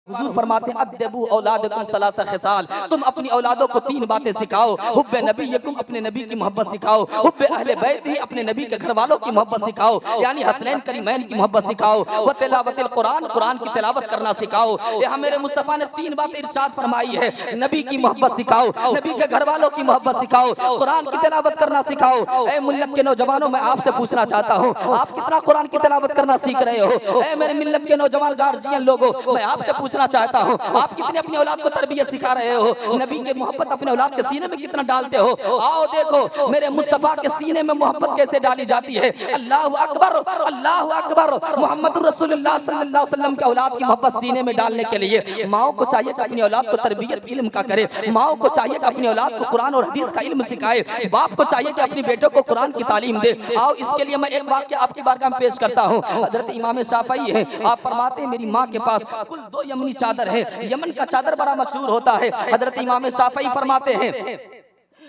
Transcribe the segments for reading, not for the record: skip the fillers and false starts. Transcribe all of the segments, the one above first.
हुजूर फरमाते हैं अद्दबू औलादकुम सलासा खिसाल, तुम अपनी औलादों को 3 बातें सिखाओ। हुब्बे नबीयकुम, अपने नबी की मोहब्बत सिखाओ। हुब्बे अहले बैत ही, अपने नबी के घर वालों की मोहब्बत सिखाओ, यानी हसनैन करीमैन की मोहब्बत सिखाओ। व तिलावतिल कुरान, कुरान की तिलावत करना सिखाओ। यहाँ मेरे मुस्तफा ने 3 बातें इरशाद फरमाई है। नबी की मोहब्बत सिखाओ, नबी के घर वालों की मोहब्बत सिखाओ, कुरान की तिलावत करना सिखाओ। ऐ मिल्लत के नौजवानों, मैं आपसे पूछना चाहता हूँ, आप कितना कुरान की तिलावत करना सीख रहे हो? ऐ मेरे मिल्लत के नौजवान गार्जियन लोगों, मैं आपसे पूछना चाहता हूँ, आप कितने अपनी औलाद को तरबियत सिखा रहे हो? नबी के मोहब्बत अपने औलाद के सीने में कितना डालते हो? आओ देखो मेरे मुस्तफा के सीने में मोहब्बत कैसे डाली जाती है। अल्लाह अकबर, अल्लाह अकबर। मोहम्मद रसूलुल्लाह सल्लल्लाहु अलैहि वसल्लम के औलाद की मोहब्बत सीने में डालने के लिए माओ को चाहिए कि अपनी औलाद को तरबियत इल्म का करे, माओ को चाहिए कि अपनी औलाद को कुरान और हदीस का इल्म सिखाए, बाप को चाहिए कि अपनी बेटों को कुरान की तालीम दे। आओ इसके लिए मैं एक वाक्य आपकी बारगाह में पेश करता हूँ। हजरत इमाम शाफई है, आप फरमाते हैं मेरी माँ के पास कुल 2 यमनी चादर है। यमन का चादर बड़ा मशहूर होता है। हजरत इमाम शाफई फरमाते हैं,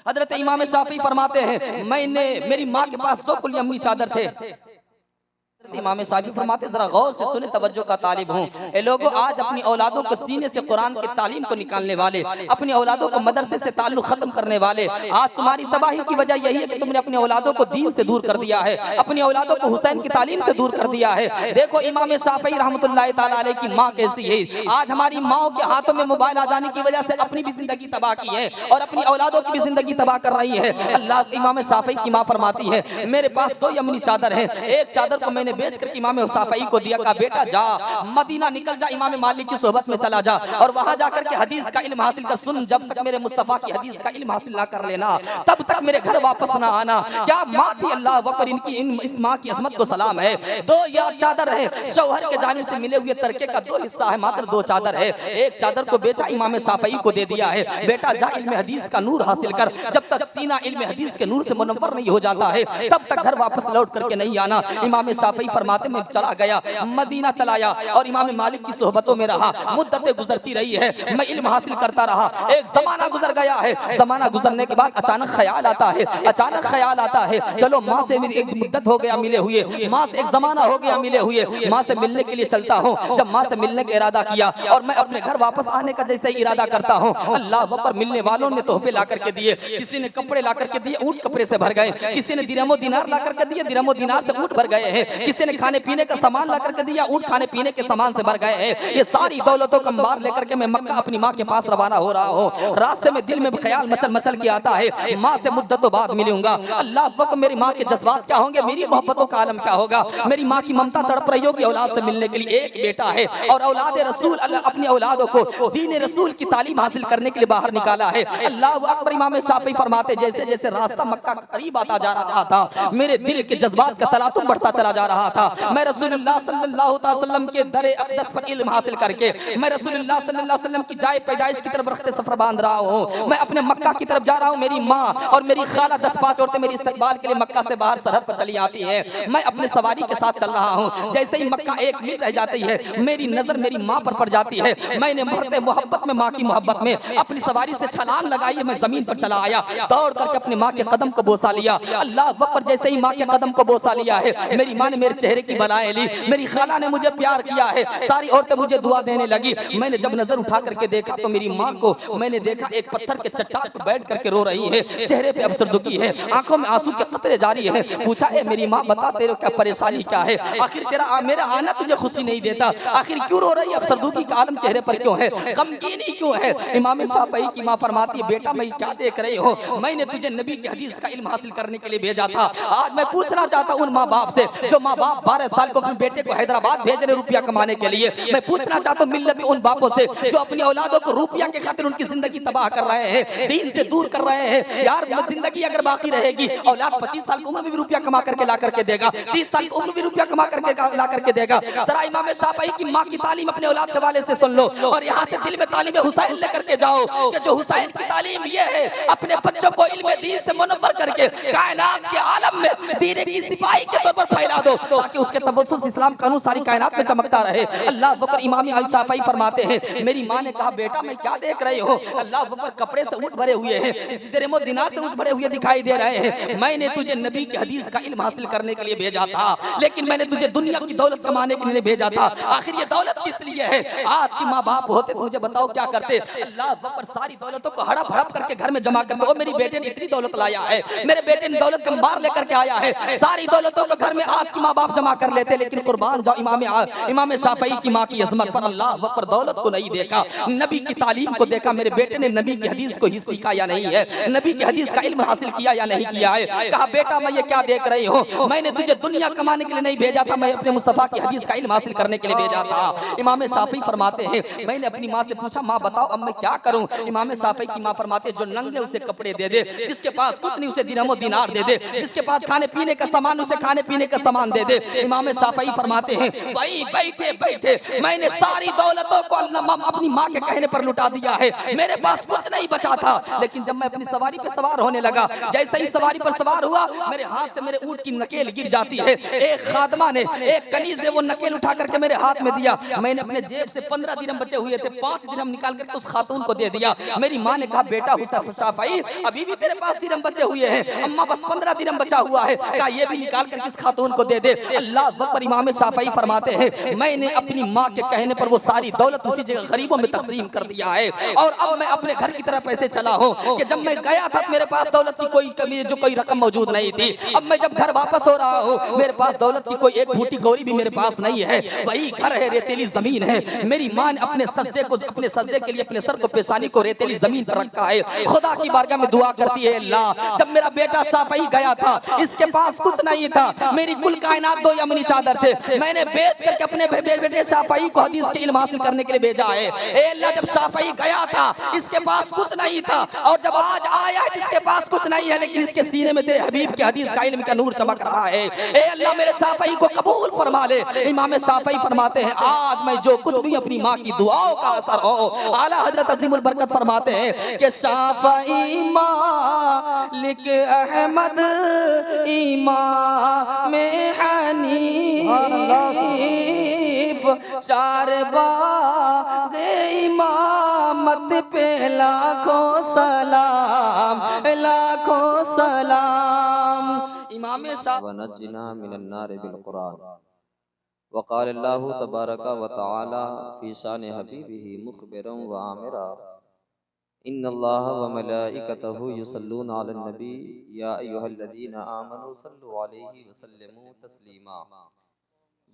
हजरत इमाम शाफी फरमाते हैं मैंने, मेरी माँ के पास 2 कुल यमनी चादर थे। इमाम शाफी फरमाते जरा गौर से सुने, तवज्जो का तालिब हूँ। ए लोगों, आज अपनी औलादों को सीने से कुरान की तालीम को निकालने वाले, अपनी औलादों को मदरसे से ताल्लुक खत्म करने वाले, आज तुम्हारी तबाही की वजह यही है कि तुमने अपनी औलादों को दीन से दूर कर दिया है, अपनी औलादों को हुसैन की तालीम से दूर कर दिया है। देखो इमाम शाफी रहमतुल्लाह ताला अलैह की माँ कैसी है। आज हमारी माओ के हाथों में मोबाइल आ जाने की वजह से अपनी भी जिंदगी तबाह की है और अपनी औलादों की भी जिंदगी तबाह कर रही है। अल्लाह, इमाम शाफी की माँ फरमाती है मेरे पास 2 यमनी चादर है। एक चादर को मैंने बेच कर इमाम शाफई को दिया, कहा बेटा जा मदीना निकल जा, इमाम मालिक की सोहबत में चला जा और वहां जाकर के हदीस का इल्म हासिल कर। सुन, जब तक मेरे मुस्तफा की हदीस का इल्म हासिल ना कर लेना तब तक मेरे घर वापस ना आना। क्या माँ थी, अल्लाह अकबर, इनकी इस माँ की अजमत को सलाम है। 2 या चादर है, शौहर के जानिब से मिले हुए तरके का 2 हिस्सा है, मात्र 2 चादर है। एक चादर को बेचा, इमाम शाफई को दे दिया है, बेटा जा इल्म हदीस का नूर हासिल कर। जब तक सीना इल्म हदीस के नूर से मुनव्वर नहीं हो जाता है तब तक घर वापस लौट करके नहीं आना। इमाम शाफई फरमाते मैं चला गया, मदीना चलाया और इमाम मालिक की सोहबतों में रहा। मुद्दतें गुजरती रही है, मैं इल्म हासिल करता रहा। एक जमाना गुजर गया है, जमाना गुजरने के बाद अचानक ख्याल आता है, अचानक ख्याल आता है चलो माँ से एक मुद्दत हो गया मिले हुए, माँ से एक जमाना हो गया मिले हुए, माँ से मिलने के लिए चलता हूँ। जब माँ से मिलने का इरादा किया और मैं अपने घर वापस आने का जैसे ही इरादा करता हूँ, अल्लाह अकबर, मिलने वालों ने तोहफे ला करके दिए। किसी ने कपड़े ला करके दिए, ऊँट कपड़े से भर गए। किसी ने दिरहमो दिनार ला करके दिए, दिरहमो दिनार से ऊँट भर गए हैं। किसी ने खाने पीने का सामान ला करके दिया, ऊँट खाने पीने के सामान से भर गए हैं। ये सारी दौलतों का अंबार लेकर के मैं मक्का अपनी माँ के पास रवाना हो रहा हूँ। रास्ते में दिल में ख्याल मचल मचल के आता है, माँ से मुद्दतों बाद मिलूंगा। अल्लाह वक्त मेरी माँ के जज्बात क्या होंगे, मेरी मोहब्बतों का आलम क्या होगा। मेरी माँ की ममता तड़प रही होगी औलाद से मिलने के लिए। एक बेटा है और औलाद रसूल, अल्लाह अपनी औलादों को दीन रसूल की तालीम हासिल करने के लिए बाहर निकाला है। अल्लाह अकबर, इमाम शाफी फरमाते जैसे जैसे रास्ता मक्का के करीब आता जा रहा था, मेरे दिल के जज्बात का तलातुम बढ़ता चला जा रहा था। मैं रसूलुल्लाह सल्लल्लाहु अलैहि वसल्लम के दरे अक़दस पर इल्म हासिल करके मैं रसूलुल्लाह सल्लल्लाहु अलैहि वसल्लम की जाए पैदाइश की तरफ रखते सफर बांध रहा हूँ। मैं अपने मक्का की तरफ जा रहा हूँ। मेरी माँ और मेरी खाला 10-5 औरतें मेरी इस्तकबाल के लिए मक्का से बाहर सरहद पर चली आती है। मैं अपने सवारी के साथ चल रहा हूँ। जैसे ही मक्का 1 मील रह जाती है, मेरी नजर मेरी माँ पर पड़ जाती है। मैंने मरते मोहब्बत में, माँ की मोहब्बत में अपनी सवारी से छलांग लगाई, मैं जमीन पर चला आया, दौड़ करके अपने माँ के कदम को बोसा लिया। अल्लाह अकबर, जैसे ही माँ के कदम को बोसा लिया है, मेरी माँ ने मेरे चेहरे की बलाएं ली, मेरी खाला ने मुझे प्यार किया है, सारी औरतें मुझे दुआ देने लगी। मैंने जब नजर उठा करके देखा तो मेरी माँ को मैंने देखा एक पत्थर के चट्टान पर बैठ करके रो रही है, चेहरे पे अफसरदगी है, आंखों में आंसू के कतरे जारी है। पूछा है मेरी माँ बता तेरे क्या परेशानी क्या है, आखिर तेरा मेरा आना तुझे खुशी नहीं देता, आखिर क्यों रो रही है, अफसरदगी का आलम चेहरे पर क्यों है, गमगीनी क्यों है। इमाम शाफई की माँ फरमाती है बेटा मैं क्या देख रही हो, मैंने तुझे नबी की हदीस का इल्म हासिल करने के लिए भेजा था। आज मैं पूछना चाहता हूँ उन माँ बाप से जो माँ बाप 12 साल को अपने बेटे को हैदराबाद भेज रहे रुपया कमाने के लिए, मैं पूछना चाहता हूँ मिल्लत उन बापों से जो अपनी औलादों को रुपया के खातिर उनकी जिंदगी तबाह कर रहे हैं, दीन से दूर कर रहे हैं। यार जिंदगी अगर बाकी रहेगी, औलाद 25 साल की उम्र में भी रुपया कमा करके ला करके देगा, 30 साल की उम्र में भी रुपया कमा करके ला करके देगा। जरा इमाम शाफई की माँ की तालीम अपने औलाद के वाले से सुन लो और यहाँ से दिल में तालीम हुसैन लेकर के जाओ कि जो हुसैन की तालीम ये है, अपने बच्चों को इल्म दीन से मुनव्वर करके कायनात के आलम में दीन की सिपाही के तौर पर फैला दो। ताकि उसके तवज्जुह से इस्लाम का नूर सारी कायनात में चमकता रहे। अल्लाह अकबर। इमाम शाफई फरमाते हैं, मेरी माँ ने कहा, बेटा मैं क्या देख रहे हो? अल्लाह अकबर, कपड़े से ऊँट भरे हुए हैं, दिरहम दिनार से ऊँट भरे हुए दिखाई दे रहे हैं। मैंने तुझे नबी की हदीस का इल्म हासिल करने के लिए भेजा था, लेकिन मैंने तुझे दुनिया की दौलत कमाने के लिए भेजा था। आखिर ये दौलत किस लिए है? आज की माँ बाप होते तो मुझे बताओ क्या करते? अल्लाह अकबर, सारी दौलतों को हड़प हड़प करके घर में जमा करते। ओ मेरी बेटे ने इतनी दौलत लाया है, मेरे बेटे ने दौलत का अंबार लेकर के आया है। सारी दौलतों को घर में आज की माँ बाप जमा कर लेते, लेकिन कुर्बान जाओ इमाम शाफई की माँ की अजमत पर। अल्लाह अकबर, दौलत को नहीं देखा, नबी की तालीम को देखा। मेरे बेटे ने नबी की हदीस को ही सीखा या नहीं है, नबी की हदीस का इल्म हासिल किया या नहीं किया है। कहा, बेटा मैं ये क्या देख रही हो? मैंने तुझे दुनिया कमाने के लिए नहीं भेजा था, मैं अपने मुस्तफा की हदीस का इल्म हासिल करने के लिए भेजा था। इमाम शाफई फरमाते हैं, मैंने अपनी माँ से पूछा, माँ बताओ अब मैं क्या करूं? इमाम शाफई की माँ फरमाते, जो नंगे उसे कपड़े दे दे, जिसके पास कुछ नहीं उसे दिरहम दिनार दे दे, जिसके पास खाने पीने का सामान उसे खाने पीने का सामान दे दे। इमाम शाफई फरमाते हैं, भाई बैठे बैठे मैंने सारी दौलतों को अपनी माँ के कहने पर लुटा दिया है, मेरे पास कुछ नहीं बचा था। लेकिन जब मैं अपनी सवारी पर सवार होने लगा, जैसे ही सवारी पर सवार हुआ, मेरे हाथ से मेरे ऊंट की नकेल गिर जाती है। एक खादमा ने, एक कनीज ने वो नकेल उठा करके मेरे हाथ में दिया। मैंने अपने जेब से 15 दिरहम बचे हुए थे, 5 दिरहम निकाल करके उस खातून को दे दिया। मेरी माँ ने कहा, बेटा शाफई, अभी भी तेरे पास दिरहम बचे हुए हैं? अम्मा बस 15 दिरहम बचा हुआ है। कहा, ये भी निकाल करके इस खातून को दे दे। अल्लाह अकबर। इमाम शाफई फरमाते हैं, मैंने अपनी माँ के कहने पर वो सारी दौलत उसी जगह गरीबों में तकसीम कर दिया है। और अब मैं अपने घर की तरफ ऐसे चला हूँ कि जब मैं गया था मेरे पास दौलत की कोई कमी, जो कोई रकम मौजूद नहीं थी। अब मैं जब घर वापस हो रहा हूँ, मेरे पास दौलत की कोई एक फूटी गौरी भी मेरे पास नहीं है। वही घर है, रेतीली जमीन है। मेरी माँ ने अपने सजदे के लिए अपने सर को, पेशानी को रेतीली जमीन पर रखा है। खुदा की बारगाह में दुआ करती है, अल्लाह जब मेरा बेटा शाफई गया था, इसके पास कुछ नहीं था, मेरी कुल कायनात 2 यमनी चादर थे, मैंने बेच करके अपने बेटे शाफई को हदीस के इल्म हासिल करने के लिए भेजा है। ए अल्लाह, जब शाफई गया था इसके पास कुछ नहीं था, और जब आज आया है इसके पास कुछ नहीं है, लेकिन इसके सीने में तेरे हबीब के हदीस का इल्म का नूर चमक रहा है। ए अल्लाह, मेरे शाफई को कबूल फरमा ले। इमाम शाफई फरमाते हैं, आज मैं जो कुछ भी अपनी माँ की दुआओं का असर हो। आला हजरत अजीमुल बरकत फरमाते हैं कि शाफई मालिक अहमद इमाम हनीफ, 4 बाग इमामत पे लाखों सलाम, लाखों सलाम। इमाम वनज्जिना मिनन्नार बिलकुरान। वक़ालल्लाहु तबारक व तआला फ़ी शान हबीबिही मुख़बिरन व आमिरा, इन्नल्लाह व मलाइकतहु युसल्लूना अलन नबी या अय्युहल्लज़ीना आमनू सल्लु अलैहि व सल्लिमू तस्लीमा।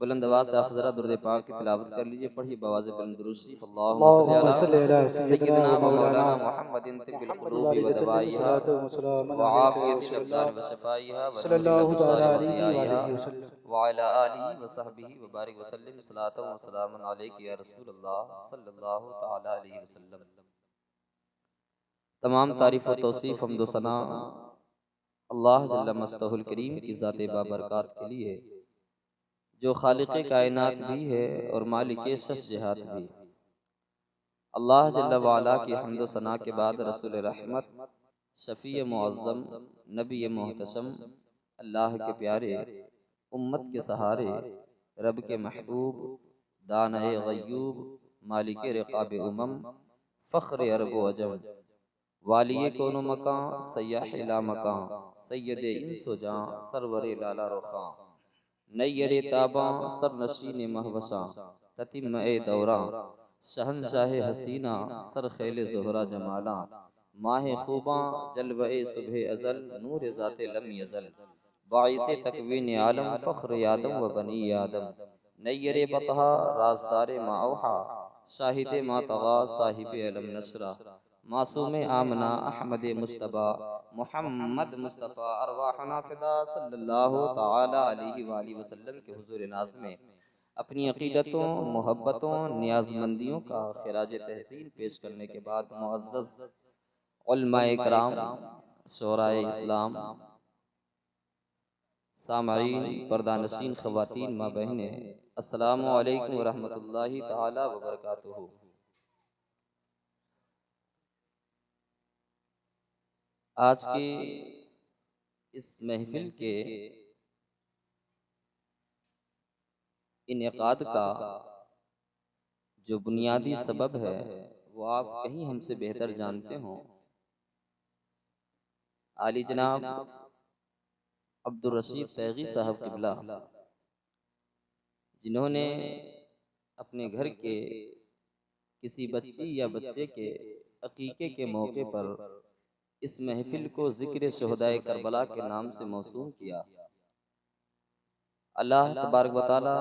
बुलंद आवाज़ से आप ज़रा दुरूद पाक की तिलावत कर लीजिए, पढ़िए बवाज़ बुलंद दुरूद शरीफ। अल्लाहुम्मा सल्लि अला सय्यिदिना व मौलाना मुहम्मदिन तिब्बिल क़ुलूबि व दवाइहा व आफ़ियतिल अब्दान व शिफ़ाइहा व नूरिल अब्सार व दियाइहा व अला आलिहि व सहबिहि व बारिक व सल्लिम सलातन व सलामन अलैका या रसूलल्लाह सल्लल्लाहु तआला अलैहि वसल्लम। तमाम तारीफ़ व तौसीफ़ हम्द व सना अल्लाह जल्ल मस्तहुल करीम की ज़ात बाबरकात के लिए, जो खालिक़े कायनात भी है और मालिके शश जहात भी। अल्लाह जल्ल व अला की हम्द व सना के बाद रसूल रहमत, शफ़ी मुअज़्ज़म, नबी मोहतशम, अल्लाह के प्यारे, उम्मत के सहारे, रब के महबूब, दाने गय्यूब, मालिक रिक़ाब उमम, फ़ख्र अरब व अजम, वालिए कौनो मकां, सय्याह ला मकां, सैयद इंस व जां, सरवर लाला रुखां, नैयरे ताबां, सरनशीन महवशां, ततिम ए दौरां, शहनशाह हसीना, सर खेल ज़ोहरा जमालां, माह खूबां, जलवे सुबह अज़ल, नूर ज़ाते लम यज़ल, बाइसे तकवीन आलम, फ़ख्र आदम व बनी आदम, नैयरे बतहा, राज़दारे माओहा, शाहिद मा तग़ा, साहिब अलम नशरा, मासूम आमना, अहमद मुस्तबा, मुहम्मद मुस्तफ़ा, अरवाहना फ़िदा सल्लल्लाहु तआला अलैहि वसल्लम के हुज़ूर नाज़ में अपनी अक़ीदतों, मोहब्बतों, नियाज़मंदियों का ख़िराज तहसीन पेश करने के बाद, मुअज़्ज़ज़ उलमाए किराम, शोराए इस्लाम, सामईन, पर्दानशीन, ख़वातीन, माँ बहनें, अस्सलामु अलैकुम व रहमतुल्लाहि तआला व बरकातुहू। आज की इस महफिल के इनेकाद का जो बुनियादी सबब है वो आप कहीं हमसे बेहतर जानते हो। आली जनाब अब्दुल रशीद तैगी साहब किबला, जिन्होंने अपने घर के किसी बच्ची या बच्चे के अकीके के मौके पर इस महफिल को जिक्र शहदाए करबला के नाम से मौसूम किया। अल्लाह तबारक व तआला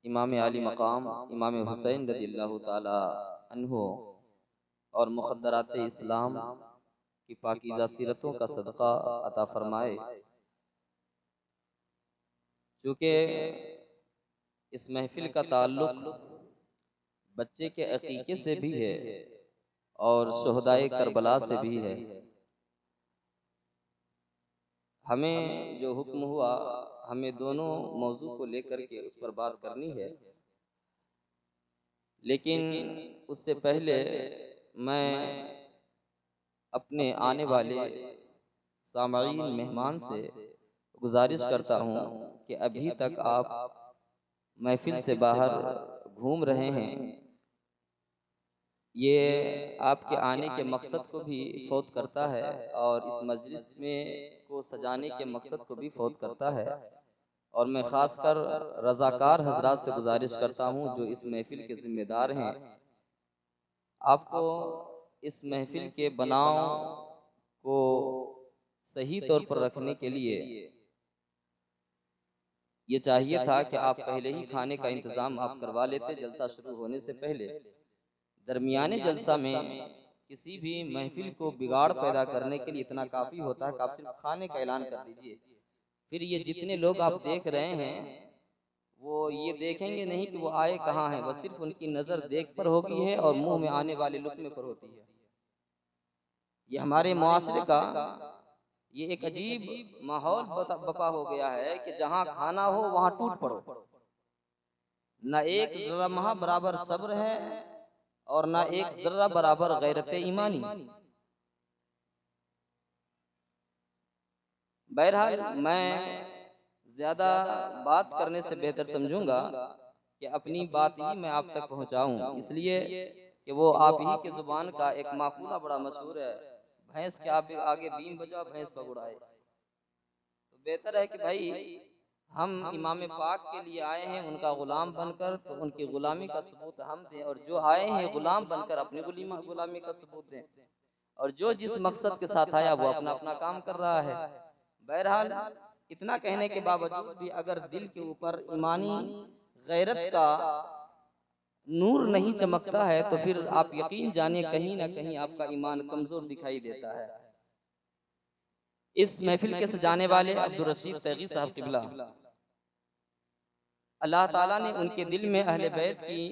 इमाम आली मकाम इमाम हुसैन रज़ियल्लाहु ताला अन्हो और मुक़द्दरात इस्लाम की पाकीज़ा सीरतों का सदका अता फरमाए। चूँकि इस महफिल का ताल्लुक बच्चे के अकीके से भी है और शहदाए करबला से भी है। हमें जो हुक्म हुआ, हमें दोनों मौजू को लेकर के उस पर बात करनी है, लेकिन उससे पहले मैं अपने आने वाले सामईन मेहमान से गुजारिश करता हूँ कि अभी तक आप महफिल से बाहर घूम रहे हैं, ये आपके आने के मकसद को भी फौत करता है और इस मजलिस में को सजाने के मकसद को भी फौत करता है। और मैं ख़ासकर रज़ाकार हजरात से गुजारिश करता हूँ जो इस महफिल के ज़िम्मेदार हैं, आपको इस महफिल के बनाव को सही तौर पर रखने के लिए ये चाहिए था कि आप पहले ही खाने का इंतज़ाम आप करवा लेते जलसा शुरू होने से पहले। दरमियाने जलसा में किसी भी महफिल को बिगाड़ पैदा करने के लिए इतना काफ़ी होता है कि आप सिर्फ खाने का ऐलान कर दीजिए। फिर ये जितने लोग आप देख रहे हैं वो ये देखेंगे नहीं कि वो आए कहाँ हैं, बस सिर्फ उनकी नज़र देख पर होगी है और मुंह में आने वाले लुक्मे पर होती है। ये हमारे मुआशरे का ये एक अजीब माहौल बपा हो गया है कि जहाँ खाना हो वहाँ टूट पड़ो। न एक लम्हा बराबर सब्र है और ना एक जर्रा बराबर गैरत ईमानी। बहरहाल मैं ज्यादा बात करने से बेहतर समझूंगा कि अपनी बात ही मैं आप तक पहुंचाऊं, इसलिए कि वो आप ही के जुबान का एक माकूला बड़ा मशहूर है, भैंस के आप आगे बीन बजाओ भैंस पगुड़ाए। तो बेहतर है कि भाई हम इमाम पाक के लिए आए हैं उनका गुलाम बनकर, तो उनकी गुलामी का सबूत हम दें, और जो आए हैं गुलाम बनकर अपनी गुलामी का सबूत दें, और जो जिस मकसद के साथ आया वो अपना अपना काम कर रहा है। बहरहाल इतना कहने के बावजूद भी अगर दिल के ऊपर ईमानी गैरत का नूर नहीं चमकता है तो फिर आप यकीन जानिए कहीं ना कहीं आपका ईमान कमजोर दिखाई देता है। इस महफिल के सजाने वाले अब्दुल रशीद तैगी साहब किबला, अल्लाह ताला ने उनके दिल में अहले बैत की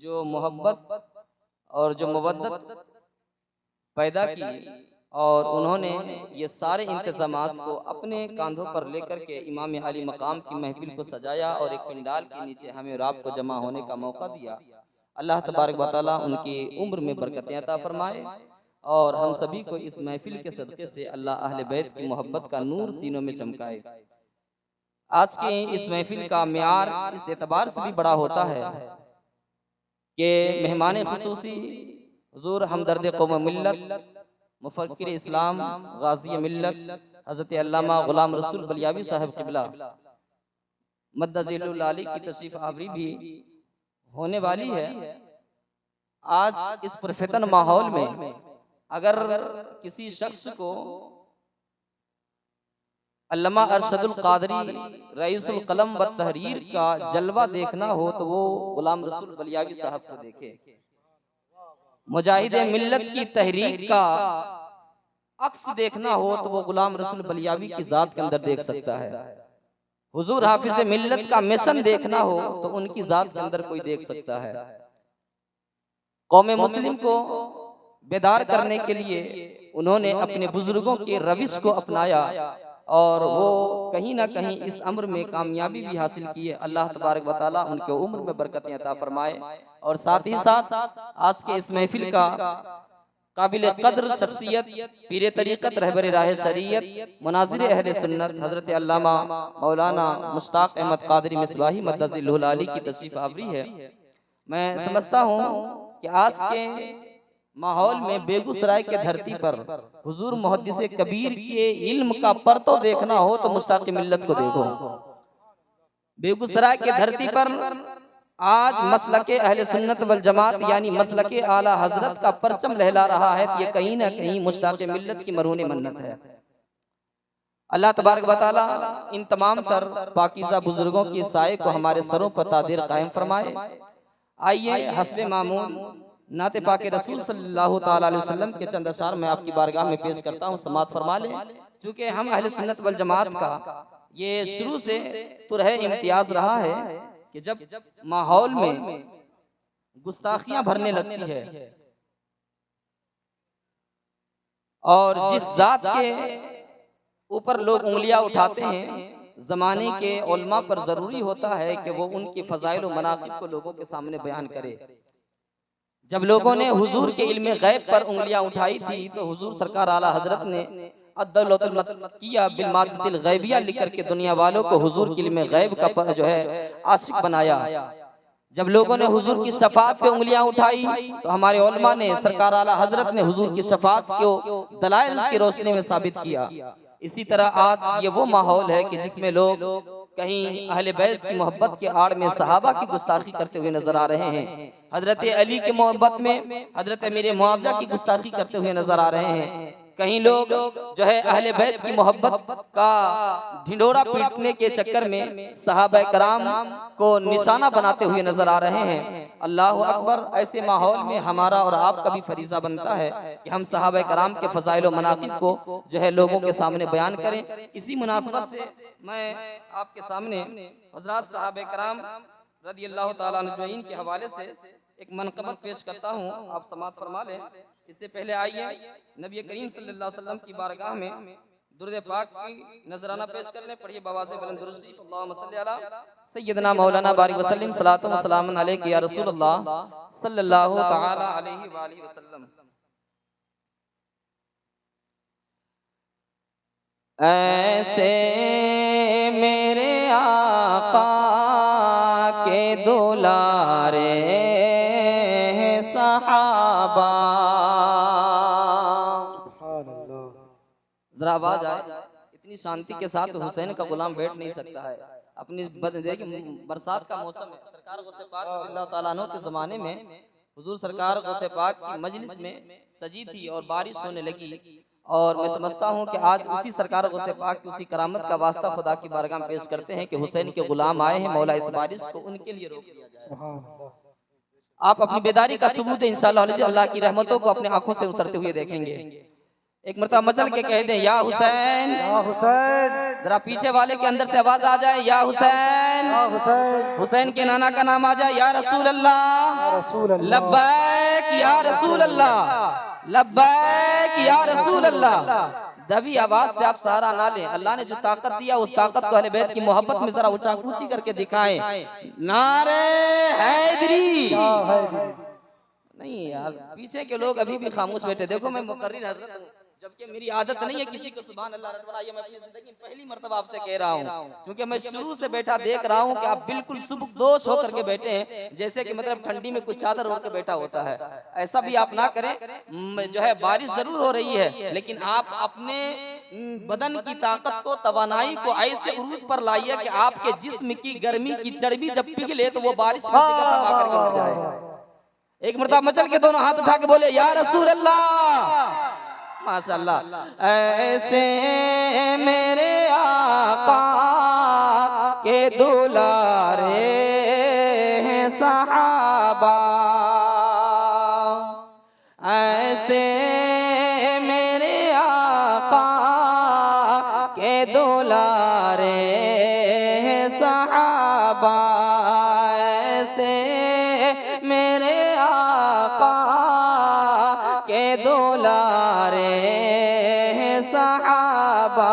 जो मोहब्बत और जो मवद्दत पैदा की, और उन्होंने ये सारे इंतजामात को अपने कांधों पर लेकर के इमाम अली मकाम की महफिल को सजाया और एक पंडाल के नीचे हमें और आपको जमा होने का मौका दिया। अल्लाह तबारक व तआला उनकी उम्र में बरकतें अता फरमाए और हम सभी को इस महफिल के सदक़े से अल्लाह अहले बैत की मोहब्बत का नूर सीनों में चमकाए। आज के इस महफिल का मियार इस एतबार से भी बड़ा होता है कि मेहमान खुसूसी हुज़ूर हमदर्द कौम मिल्लत मुफक्किर इस्लाम गाज़ी मिल्लत हज़रत अल्लामा गुलाम रसूल बलियावी साहब किबला मद्दज़िलुल आली की तशरीफ आवरी भी होने वाली है। आज इस पुरफितन माहौल में अगर किसी शख्स को अल्लामा अरशदुल क़ादरी रईसुल क़लम व तहरीर का जलवा देखना हो तो वो गुलाम रसूल बलियावी साहब को देखे। मुजाहिद मिल्लत की तहरीक का अक्स देखना हो तो वो गुलाम रसूल बलियावी की जात के अंदर देख सकता है। हुजूर हाफिज मिल्लत का मिशन देखना हो तो उनकी जात के अंदर कोई देख सकता है। कौम मुस्लिम को बेदार करने के लिए उन्होंने अपने बुजुर्गों के रविश को अपनाया और वो कहीं ना कहीं इस अम्र में कामयाबी भी हासिल की है। अल्लाह तबारक व तआला उनके उम्र में बरकतें अता फरमाए और साथ ही साथ आज के इस महफिल का काबिल कद्र शख्सियत, पीर तरीक़त, रहबर राह शरीयत, मुनाज़िर अहले सुन्नत हज़रत अल्लामा मौलाना मुश्ताक अहमद क़ादरी मिसबाही मद्दज़िल्लुहुल आली की तशरीफ़ आवरी है। मैं समझता हूँ कि आज के माहौल में बेगूसराय के धरती पर हुजूर मुहद्दिस कबीर के इल्म का परतो देखना हो तो मुश्ताक मिल्लत को देखो। बेगूसराय के धरती पर आज मसलके अहले सुन्नत वल जमात यानी मसलके आला हजरत का परचम लहला रहा है, ये कहीं ना कहीं मुश्ताक मिल्लत की मरहून मन्नत है। अल्लाह तबारक व तआला इन तमाम तर पाकीज़ा बुजुर्गों के साए को हमारे सरों पर तादिर कायम फरमाए। आइए हस्बे मामूल नाते पाके रसूल सल्लल्लाहु ताला अलैहि वसल्लम के चंद अशार मैं आपकी बारगाह में पेश करता हूँ, समात फरमा लें। चूँकि हम अहले सुन्नत वल जमात का ये शुरू से तुरहे इम्तियाज रहा है कि जब माहौल में गुस्ताखियां भरने लगती है और जिस जात के ऊपर लोग उंगलियां उठाते हैं, जमाने के उलमा पर जरूरी होता है कि वो उनकी फजाइल व मनाक़िब को लोगों के सामने बयान करे। जब लोगों ने हुजूर के इल्म गैब पर उंगलियां उठाई थी तो हुजूर सरकार आला हजरत ने अद्दलतुल मत्किया बिल मादतिल गैबिया लिख करके दुनिया वालों को हुजूर के इल्म गैब का जो है आशिक बनाया। जब लोगों ने हुजूर की शफाअत पे उंगलियां उठाई तो हमारे उलमा ने सरकार आला हजरत ने हुजूर की शफाअत को दलाइल की रोशनी में साबित किया। इसी तरह आज ये वो माहौल है कि जिसमें लोग कहीं अहले बैत की मोहब्बत के आड़ में सहाबा की गुस्ताखी करते हुए नजर आ रहे हैं, हजरत अली की मोहब्बत में हजरत अमीर मुआविया की गुस्ताखी करते हुए नजर आ रहे हैं। कहीं लोग जो है अहले बैत की मोहब्बत का ढिंडोरा पीटने के चक्कर में सहाबा कराम को निशाना बनाते हुए नजर आ रहे हैं। अल्लाह अकबर। ऐसे माहौल में हमारा और आपका भी फरीजा बनता है कि हम सहाबा कराम के फजाइल व मनाक़िब को जो है लोगों के सामने बयान करें। इसी मुनासबत से मैं आपके सामने हज़रात सहाबा कराम रज़ियल्लाहु ताला अन्हुम के हवाले से एक मनक़बत पेश करता हूँ, आप समाअत फरमा लें। इससे पहले आइए नबी करीम सल्लल्लाहु अलैहि वसल्लम की बारगाह में दुरूद पाक की नजराना पेश कर लें। पढ़िए बवाज़े बुलंद दुरूद शरीफ। अल्लाहुम्मा सल्लि अला सय्यदना मौलाना बारिक वसल्लम सलातो व सलामुन अलैका या रसूलल्लाह सल्लल्लाहु तआला अलैहि व आलिहि वसल्लम। ऐसे मेरे आका के दुलारे सहाबा। जरा आवाज आए, इतनी शांति के साथ हुसैन का गुलाम बैठ नहीं सकता है। अपनी बरसात का मौसम है, सरकार गौसे पाक रज़ियल्लाहु ताला अन्हु के जमाने में हुजूर सरकार गौसे पाक की मजलिस में सजी थी और बारिश होने लगी। और मैं समझता हूँ कि आज उसी सरकार गौसे पाक की उसी करामत का वास्ता खुदा की बारगाह में पेश करते हैं कि हुसैन के गुलाम आए हैं, मौला इस बारिश को उनके लिए रोक दिया जाए। आप अपनी बेदारी का सबूत इंशाअल्लाह अल्लाह की रहमतों को अपने आंखों से उतरते हुए देखेंगे। एक मरतबा मचल के कह दें या हुसैन, या हुसैन। जरा पीछे वाले के अंदर से आवाज आ जाए या हुसैन, या हुसैन। हुसैन के नाना का नाम आ जाए या रसूल अल्लाह, लब्बैक या रसूल अल्लाह, लब्बैक या रसूल अल्लाह। दबी आवाज से आप सहारा ना लें। अल्लाह ने जो ताकत दिया उस ताकत को अहले बैत की मोहब्बत में जरा ऊंचा ऊंची करके दिखाएं। नारे हैदरी। नहीं यार, पीछे के लोग अभी भी खामोश बैठे। देखो मैं मुकर्रिर हजरत हूँ, जबकि मेरी आदत नहीं है किसी को सुभान अल्लाह रटवाना। ये मैं अपनी जिंदगी में पहली मर्तबा आपसे कह रहा हूँ, क्योंकि मैं शुरू से बैठा देख रहा हूँ कि आप बिल्कुल सुबकदोश होकर के बैठे हैं, जैसे कि मतलब ठंडी में कुछ चादर ओढ़ के बैठा होता है। ऐसा भी आप ना करें। जो है बारिश जरूर हो रही है, लेकिन आप अपने बदन की ताकत को, तवानाई को ऐसे उरूज पर लाइए कि आपके जिस्म की गर्मी की चर्बी जब पिघले तो वो बारिश में जिगर दबा करके उड़ जाए। एक मर्तबा मचल के दोनों हाथ उठा के बोले या रसूल अल्लाह। माशाअल्लाह। ऐसे मेरे आका के दुलारे हैं सहाबा, ऐसे मेरे आका के दुलारे हैं सहाबा, ऐसे मेरे आका के दुलारे हैं सहाबा,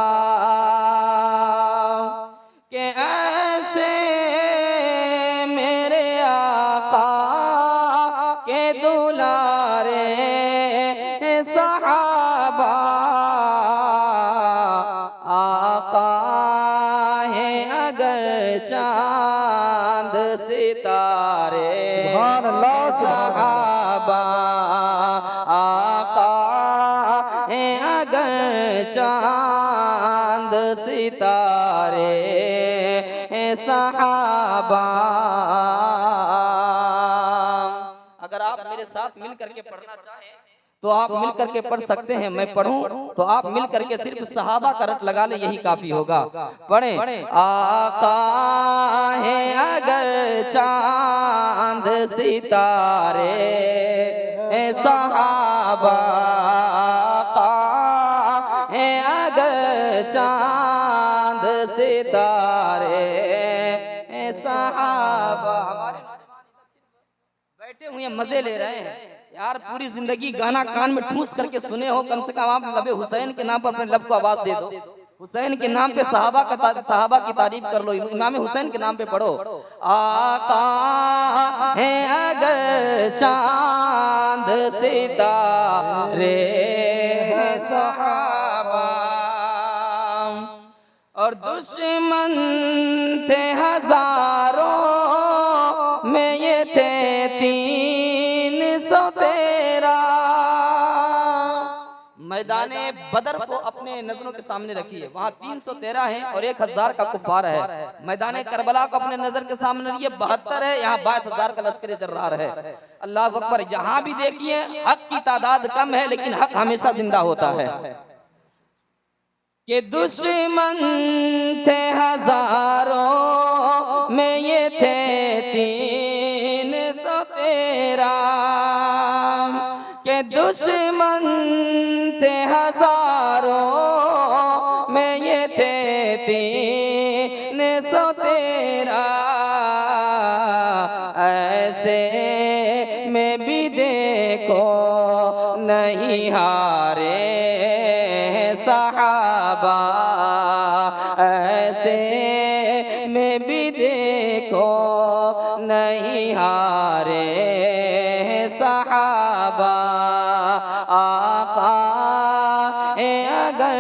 के ऐसे मेरे आका के दुलारे हैं साथ मिल करके पढ़ना चाहें तो आप मिल करके पढ़ सकते हैं। मैं पढ़ूं तो आप मिल करके सिर्फ सहाबा का रट लगा ले, यही काफी होगा। पढ़ें। आका है अगर चांद सितारे सहाबा का है अगर चांद सितारे सहाबा। हमारे बैठे हुए मजे ले रहे हैं यार, पूरी जिंदगी गाना कान में ठूस करके सुने हो, कम से कम आप लबे हुसैन के नाम पर अपने लब को आवाज दे दो। हुसैन के नाम पे सहाबा की तारीफ कर लो, इमाम हुसैन के नाम पे पढ़ो। आका है अगर चांद सितारे सहाबा और दुश्मन थे हजारों में ये थे 313। मैदाने बदर को अपने नजरों के सामने रखिए, वहाँ 313 है और 1000 का कुफार है। मैदाने करबला को अपने नजर के सामने रखिए, 72 है, यहाँ 22,000 का लश्कर जर्रार है। अल्लाह अकबर। यहाँ भी देखिए हक की तादाद कम है लेकिन हक हमेशा जिंदा होता है। कि दुश्मन थे हजारों में ये थे 313। के दुश्मन थे हजारों में ये थे 313। ऐसे में भी देखो नहीं हारे सहाबा, ऐसे में भी देखो नहीं हारे सहाबा। आका है अगर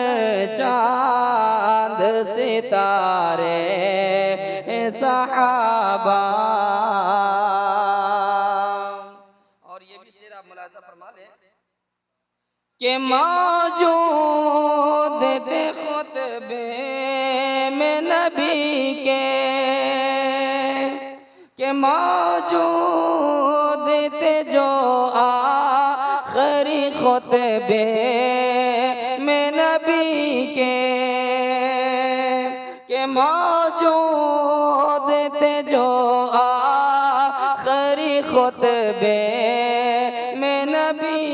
चांद सितारे सहाबा। और ये भी शेर आप मुलाज़ा फरमा लें कि मौजूद थे खुतबे में नबी के मौजूद थे जो आखिरी खुतबे में नबी के मौजूद थे जो आखिरी खुतबे में नबी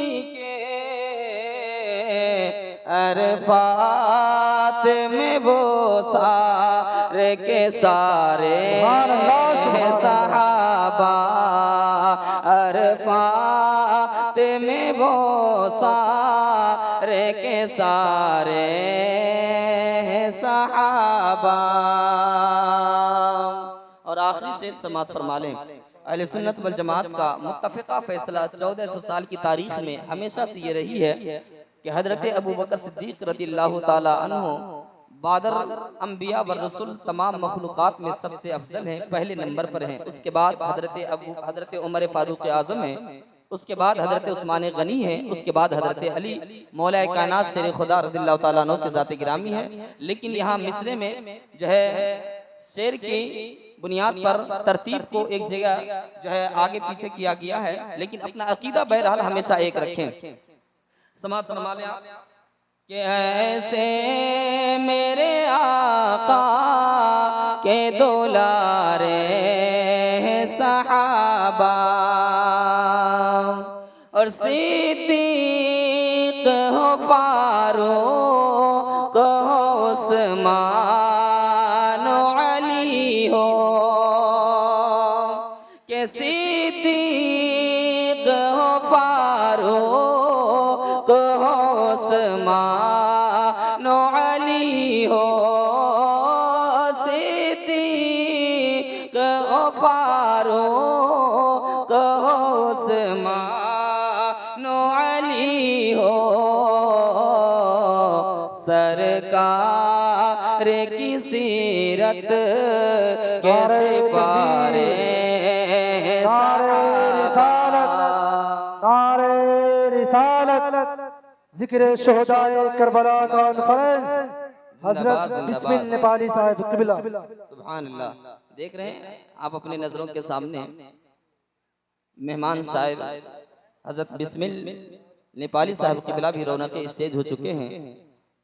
अरफात में वो सारे के सारे सहाबा, अरफात में वो सारे के सारे सहाबा। और आखिरी शेर समात फरमा लें। अहले सुन्नत वल जमात का मुत्तफ़िक़ा फैसला 1400 साल की तारीख में हमेशा से ये रही है कि हजरत अबू बकर सिद्दीक़ रज़ियल्लाहु ताला अन्हु बादर अंबिया व रसूल तमाम मखलूक़ात में सबसे अफजल हैं, पहले नंबर पर हैं। उसके बाद हजरत उमर फारूक आज़म हैं, उसके बाद हजरत उस्मान गनी है, उसके बाद हजरत अली मौला कायनात शेर खुदा रज़ियल्लाहु ताला अन्हु के ज़ात गिरामी है। लेकिन यहाँ मिसरे में जो है शेर की बुनियाद पर तरतीब को एक जगह जो है आगे पीछे किया गया है, लेकिन अपना अकीदा बहरहाल हमेशा एक रखें। समाज फरमा लें आप कि ऐसे मेरे आका के दुलारे सहाबा और सिद्दीक हो फारूक हो उस्मान अली हो के सिद्दीक हो फारूक हो उस्मान अली हो, सिद्दीक हो फारूक हो उस्मान अली हो। सरकार की सीरत कैसे पारे जिक्र शोहदाए करबला कॉन्फ्रेंस हजरत बिस्मिल नेपाली साहिब क़िबला। सुभान अल्लाह। देख रहे हैं आप अपने नजरों के सामने मेहमान शायर हजरत बिस्मिल नेपाली साहब क़िबला भी रौनक स्टेज हो चुके हैं।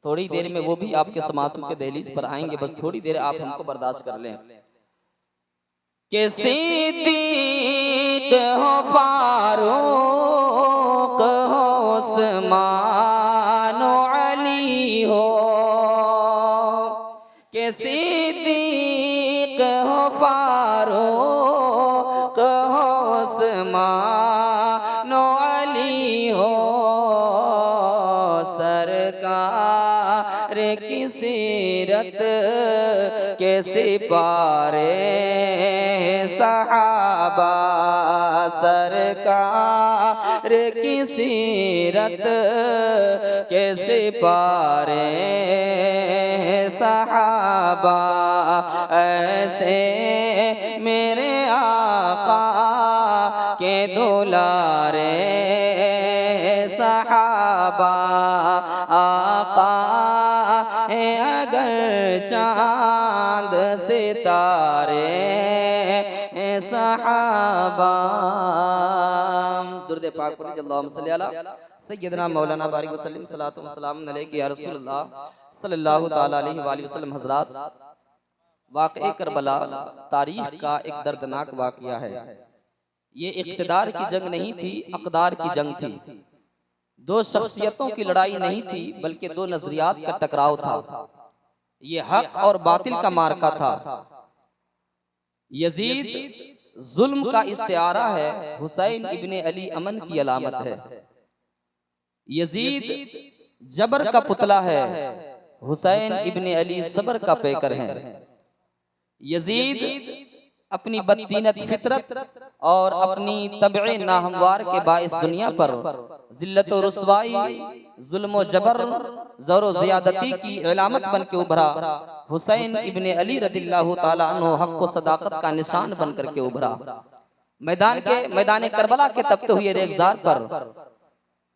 थोड़ी देर में वो भी आपके समातों के दहलीज पर आएंगे, बस थोड़ी देर आप हमको बर्दाश्त कर लें। के सिद्दीक़ हो, फारूक हो, उस्मान अली हो, के सिद्दीक़ हो, फारूक हो, उस्मान अली हो, सरकार की सीरत के सिपारे सहाबा, सरकार की सीरत के सिपारे सहाबा, ऐसे मेरे आका के दुलारे सहाबा, आका है अगर चांद सितारे सहाबा। दुरूद पाक पढ़िए, अल्लाहुम्मा सल्ली अला सय्यदना मौलाना बारिक वसल्लम सलातो व सलाम अलैका या रसूलल्लाह सल्लल्लाहु ताला अलैहि व आलिहि वसल्लम। हज़रात, वाक़ए करबला तारीख का एक दर्दनाक वाक़या है। ये इक़्तिदार की जंग नहीं थी, अक़दार की जंग थी। दो शख्सियतों की लड़ाई नहीं थी, बल्कि दो नजरियात का टकराव था। ये हक और बातिल का मार्का था। यजीद जुल्म का इस्तिआरा है, हुसैन इब्ने अली अमन की अलामत है। यजीद जबर का पुतला है, हुसैन इब्ने अली सबर का पैकर है। यजीद अपनी बदतीनत फितरत और अपनी तबए नाहमवार के बाइस दुनिया पर जिल्लत व रुसवाई, जुल्म व जबर, ज़ोर व ज़ियादती की इलामत बन के उभरा। हुसैन इब्ने अली रदिल्लाहु ताला अन्हु हक़ व सदाकत का निशान बन करके उभरा। मैदान करबला के तपते हुए रेगजार पर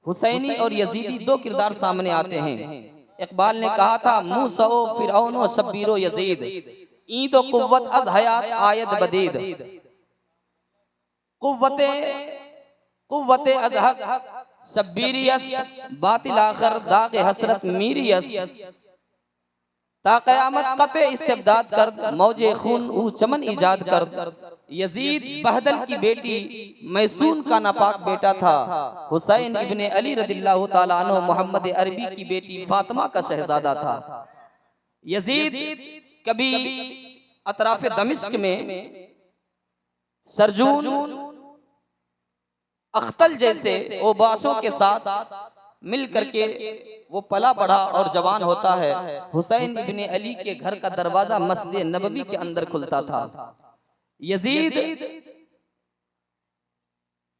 हुसैनी और यजीदी दो किरदार सामने आते हैं। इकबाल ने कहा था, मूसा ओ फिरौन ओ शब्बीर ओ यजीद, ईद व कुव्वत अज हयात आयत बदीद। कुव्वते अज हक शब्बीरियस, बातिल आखर दाग हसरत मीरियस। ता क़यामत क़ते इस्तिबदाद कर, मौजे खून ऊ चमन इजाद कर। यजीद बहदल की बेटी मैसून का नापाक बेटा था। हुसैन इब्ने अली रदिल्लाहु ताला अन्हु मोहम्मद अरबी की बेटी फातिमा का शहजादा था। यजीद कभी अतराफ़े दमिश्क में सरजून, अख्तल जैसे ओबाशों के साथ मिल करके वो पला बढ़ा और जवान होता है। हुसैन इब्ने अली के घर का दरवाजा मस्जिद नबवी के अंदर खुलता था। यजीद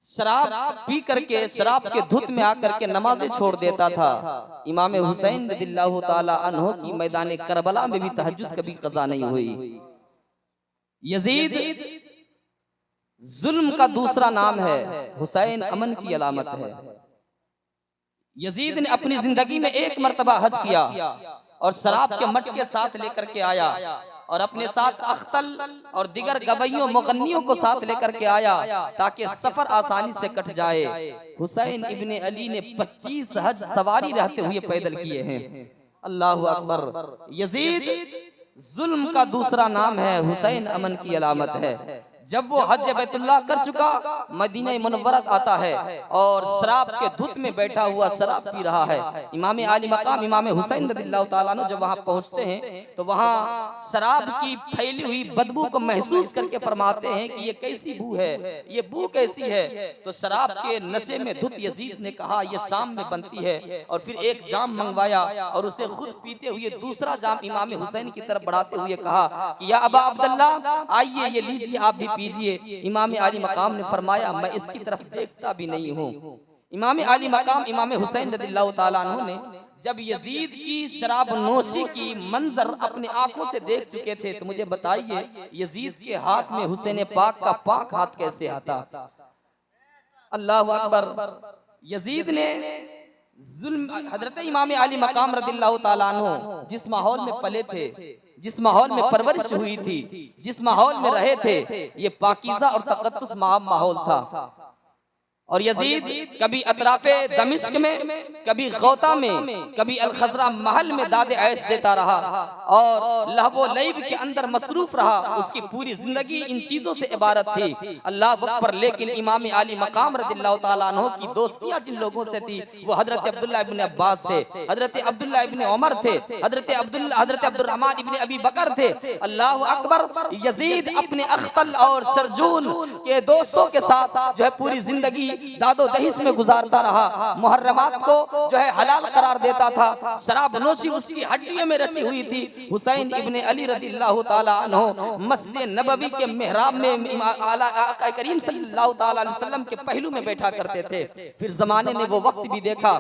शराब पी करके शराब के धुत में आकर के नमाज़ें छोड़ देता था। इमाम हुसैन रदिल्लाहु ताला अन्हु की मैदान करबला में भी तहज्जुद कभी क़ज़ा नहीं हुई। यजीद जुल्म का दूसरा नाम है, हुसैन अमन की अलामत है। यजीद ने अपनी जिंदगी में एक मर्तबा हज किया और शराब के मटके साथ लेकर के आया और अपने साथ अख्तल और दिगर गवैयों मुगन्नियों को साथ लेकर के आया ताकि सफर आसानी से कट जाए। हुसैन इब्ने अली ने 25 हज सवारी रहते हुए पैदल किए हैं। अल्लाहु अकबर। यजीद जुल्म का दूसरा नाम है, हुसैन अमन की अलामत है। जब वो हज बैतुल्लाह कर चुका, मदीना मुनव्वरा आता है और शराब के धुत में बैठा हुआ शराब पी रहा है। इमाम आली मकाम इमाम हुसैन रदिल्लाहु ताला अन्हु जब वहां पहुंचते हैं तो वहां शराब की फैली हुई बदबू को महसूस करके फरमाते हैं कि ये कैसी बू है, ये बू कैसी है। तो शराब के नशे में धुत यजीद ने कहा ये शाम में बनती है, और फिर एक जाम मंगवाया और उसे खुद पीते हुए दूसरा जाम इमाम हुसैन की तरफ बढ़ाते हुए कहा कि या अबा अब्दुल्लाह, आइए ये लीजिए, आप भी पीजिए। इमाम आली मकाम ने फरमाया मैं इसकी तरफ देखता भी नहीं हूँ। इमाम आली मकाम इमाम हुसैन रदिल्लाहु ताला अन्हु ने जब यजीद की शराब नोशी की मंजर अपने आंखों से देख चुके थे तो मुझे बताइए यजीद के हाथ में हुसैन पाक का पाक हाथ कैसे आता। अल्लाहु अकबर। यजीद ने जुल्म, हजरत इमाम आली मकाम रदिल्लाहु ताला अन्हु जिस माहौल में पले थे, जिस माहौल में परवरिश हुई थी, जिस माहौल में रहे थे, ये पाकीज़ा और तक़द्दुस माहौल था। और यजीद कभी अतराफे दमिश्क में, कभी गौता में, कभी अल-खज़रा महल में दादे ऐश देता रहा और लहबो लैब के अंदर मसरूफ रहा। उसकी पूरी जिंदगी इन चीजों से इबारत थी। अल्लाह अकबर। लेकिन इमाम आली मकाम रज़ियल्लाहु ताला अन्हु की दोस्तियां जिन लोगों से थी वो हजरत अब्दुल्लाह इब्न अब्बास थे, हजरत अब्दुल्लाह इब्न उमर थे, हजरत अब्दुर्रहमान इब्न अबी बकर थे। अल्लाह अकबर। यजीद अपने अख्तल और शरजूल के दोस्तों के साथ जो है पूरी जिंदगी दादो दहिश में गुजारता रहा। मुहर्रमात को जो है हलाल करार देता था। शराब नोशी उसकी हड्डियों में रची हुई थी। हुसैन इब्ने अली रज़ियल्लाहु ताला अन्हु मस्जिद नबवी के मेहराब में आका करीम सल्लल्लाहु ताला अलैहि वसल्लम के पहलू में बैठा करते थे। फिर जमाने ने वो वक्त भी देखा,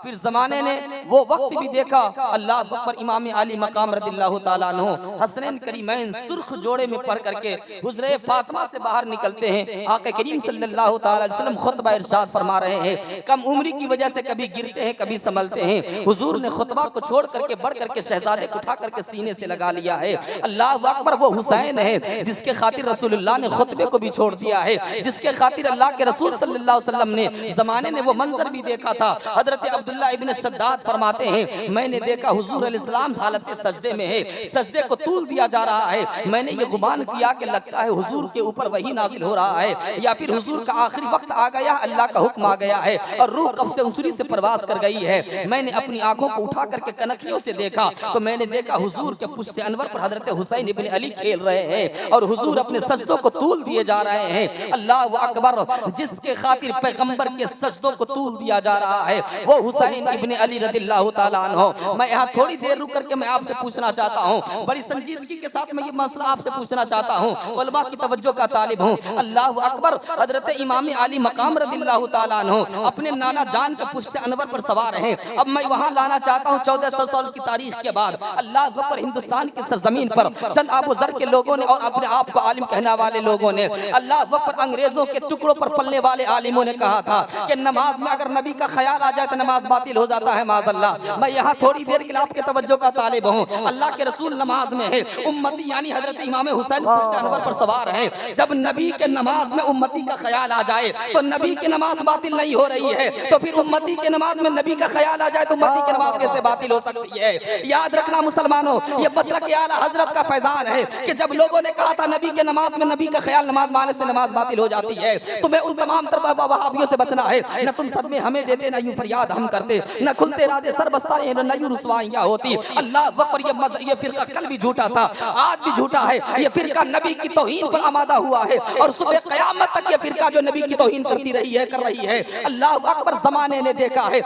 फिर जमाने ने वो वक्त भी देखा। अल्लाह अकबर। इमाम आली मकाम रज़ियल्लाहु ताला अन्हु हसनैन करीमैन सुर्ख जोड़े में पढ़ करके हुजरे फातिमा से बाहर निकलते हैं। आका करीम सल्लल्लाहु ताला अलैहि वसल्लम खुतबा इरशाद फरमा रहे हैं। कम उम्री की वजह से कभी गिरते हैं, कभी संभलते हैं। हुजूर ने खुतबा को छोड़ करके बढ़ करके शहजादे को उठा करके सीने से लगा लिया है। अल्लाह अकबर। वो हुसैन है जिसके खातिर रसूलुल्लाह ने खुतबे को भी छोड़ दिया है, जिसके खातिर अल्लाह के रसूल सल्लल्लाहु अलैहि वसल्लम ने जमाने ने वो मंजर भी देखा था। हजरत अब्दुल्लाह इब्न शद्दाद फरमाते हैं मैंने देखा हुजूर अलैहिस्सलाम हालत सजदे में है, सजदे को तूल दिया जा रहा है। मैंने ये गुमान किया कि लगता है हुजूर के ऊपर वही नाजिल हो रहा है या फिर हुजूर का आखिरी वक्त आ गया, अल्लाह का हुक्म आ गया है और रूह कब से उंसुरी से परवास कर गई है। मैंने अपनी आंखों को उठा करके कनखियों से देखा तो मैंने देखा हुजूर के पुश्ते अनवर पर हजरत हुसैन इब्न अली खेल रहे हैं और हुजूर अपने सजदों को तूल दिए जा रहे हैं। अल्लाह अकबर। जिसके खातिर पैगंबर के सजदों को तूल दिया जा रहा है वो हुसैन इब्न अली रज़ियल्लाहु ताला अन्हु। मैं यहाँ थोड़ी देर रुक करके मैं आपसे पूछना चाहता हूँ, बड़ी संजीदगी के साथ मैं ये मसला आपसे पूछना चाहता हूँ, उलमा की तवज्जो का तालिब हूँ। अल्लाह अकबर। हजरत इमाम आली मकाम रज़ियल्लाहु ताला अन्हु अपने नाना जान का पुश्ते अनवर पर सवार हैं। अब मैं वहाँ लाना चाहता हूँ 1400 साल की तारीख के बाद। अल्लाह अकबर। हिंदुस्तान की सरजमीन पर चंद अबू ज़र के लोगों ने और अपने आप को आलिम कहने वाले लोगों ने अल्लाह अकबर अंग्रेजों के टुकड़ों पर पलने वाले आलिमों ने कहा था कि नमाज में अगर नबी का ख्याल आ जाए तो नमाज बातिल हो जाता है माज़अल्लाह। मैं यहाँ थोड़ी देर के लिए आपके तवज्जो का तालिब हूँ। अल्लाह के रसूल नमाज में है, उम्मती यानी हजरत इमाम हुसैन पुश्ते अनवर पर सवार हैं। जब नबी के नमाज में उम्मती का ख्याल आ जाए तो नबी की नमाज बातिल नहीं हो रही है, तो फिर उम्मती के नमाज में नबी का ख्याल आ जाए तो उम्मती की नमाज कैसे बातिल हो सकती है? याद रखना मुसलमानों, ये मसलक आला हजरत का फैजान है कि जब लोगों ने कहा था नबी के नमाज में नबी का ख्याल नमाज माने से नमाज बातिल हो जाती है, तुम्हें उन तमाम वहाबियों से बचना है। न तुम सदमे हमें देते, न यूं फरियाद हम करते, न खुलते राजे सर बस्ताए, न यूं रुसवाइयां होती। अल्लाह अकबर। ये फिरका कल भी झूठा था, आज भी झूठा है। ये फिरका नबी की तौहीन पर आमादा हुआ है और सुबह क़यामत तक ये फिरका जो नबी की तौहीन करती रही है, कर रही है। अल्लाह अकबर। जमाने ने देखा है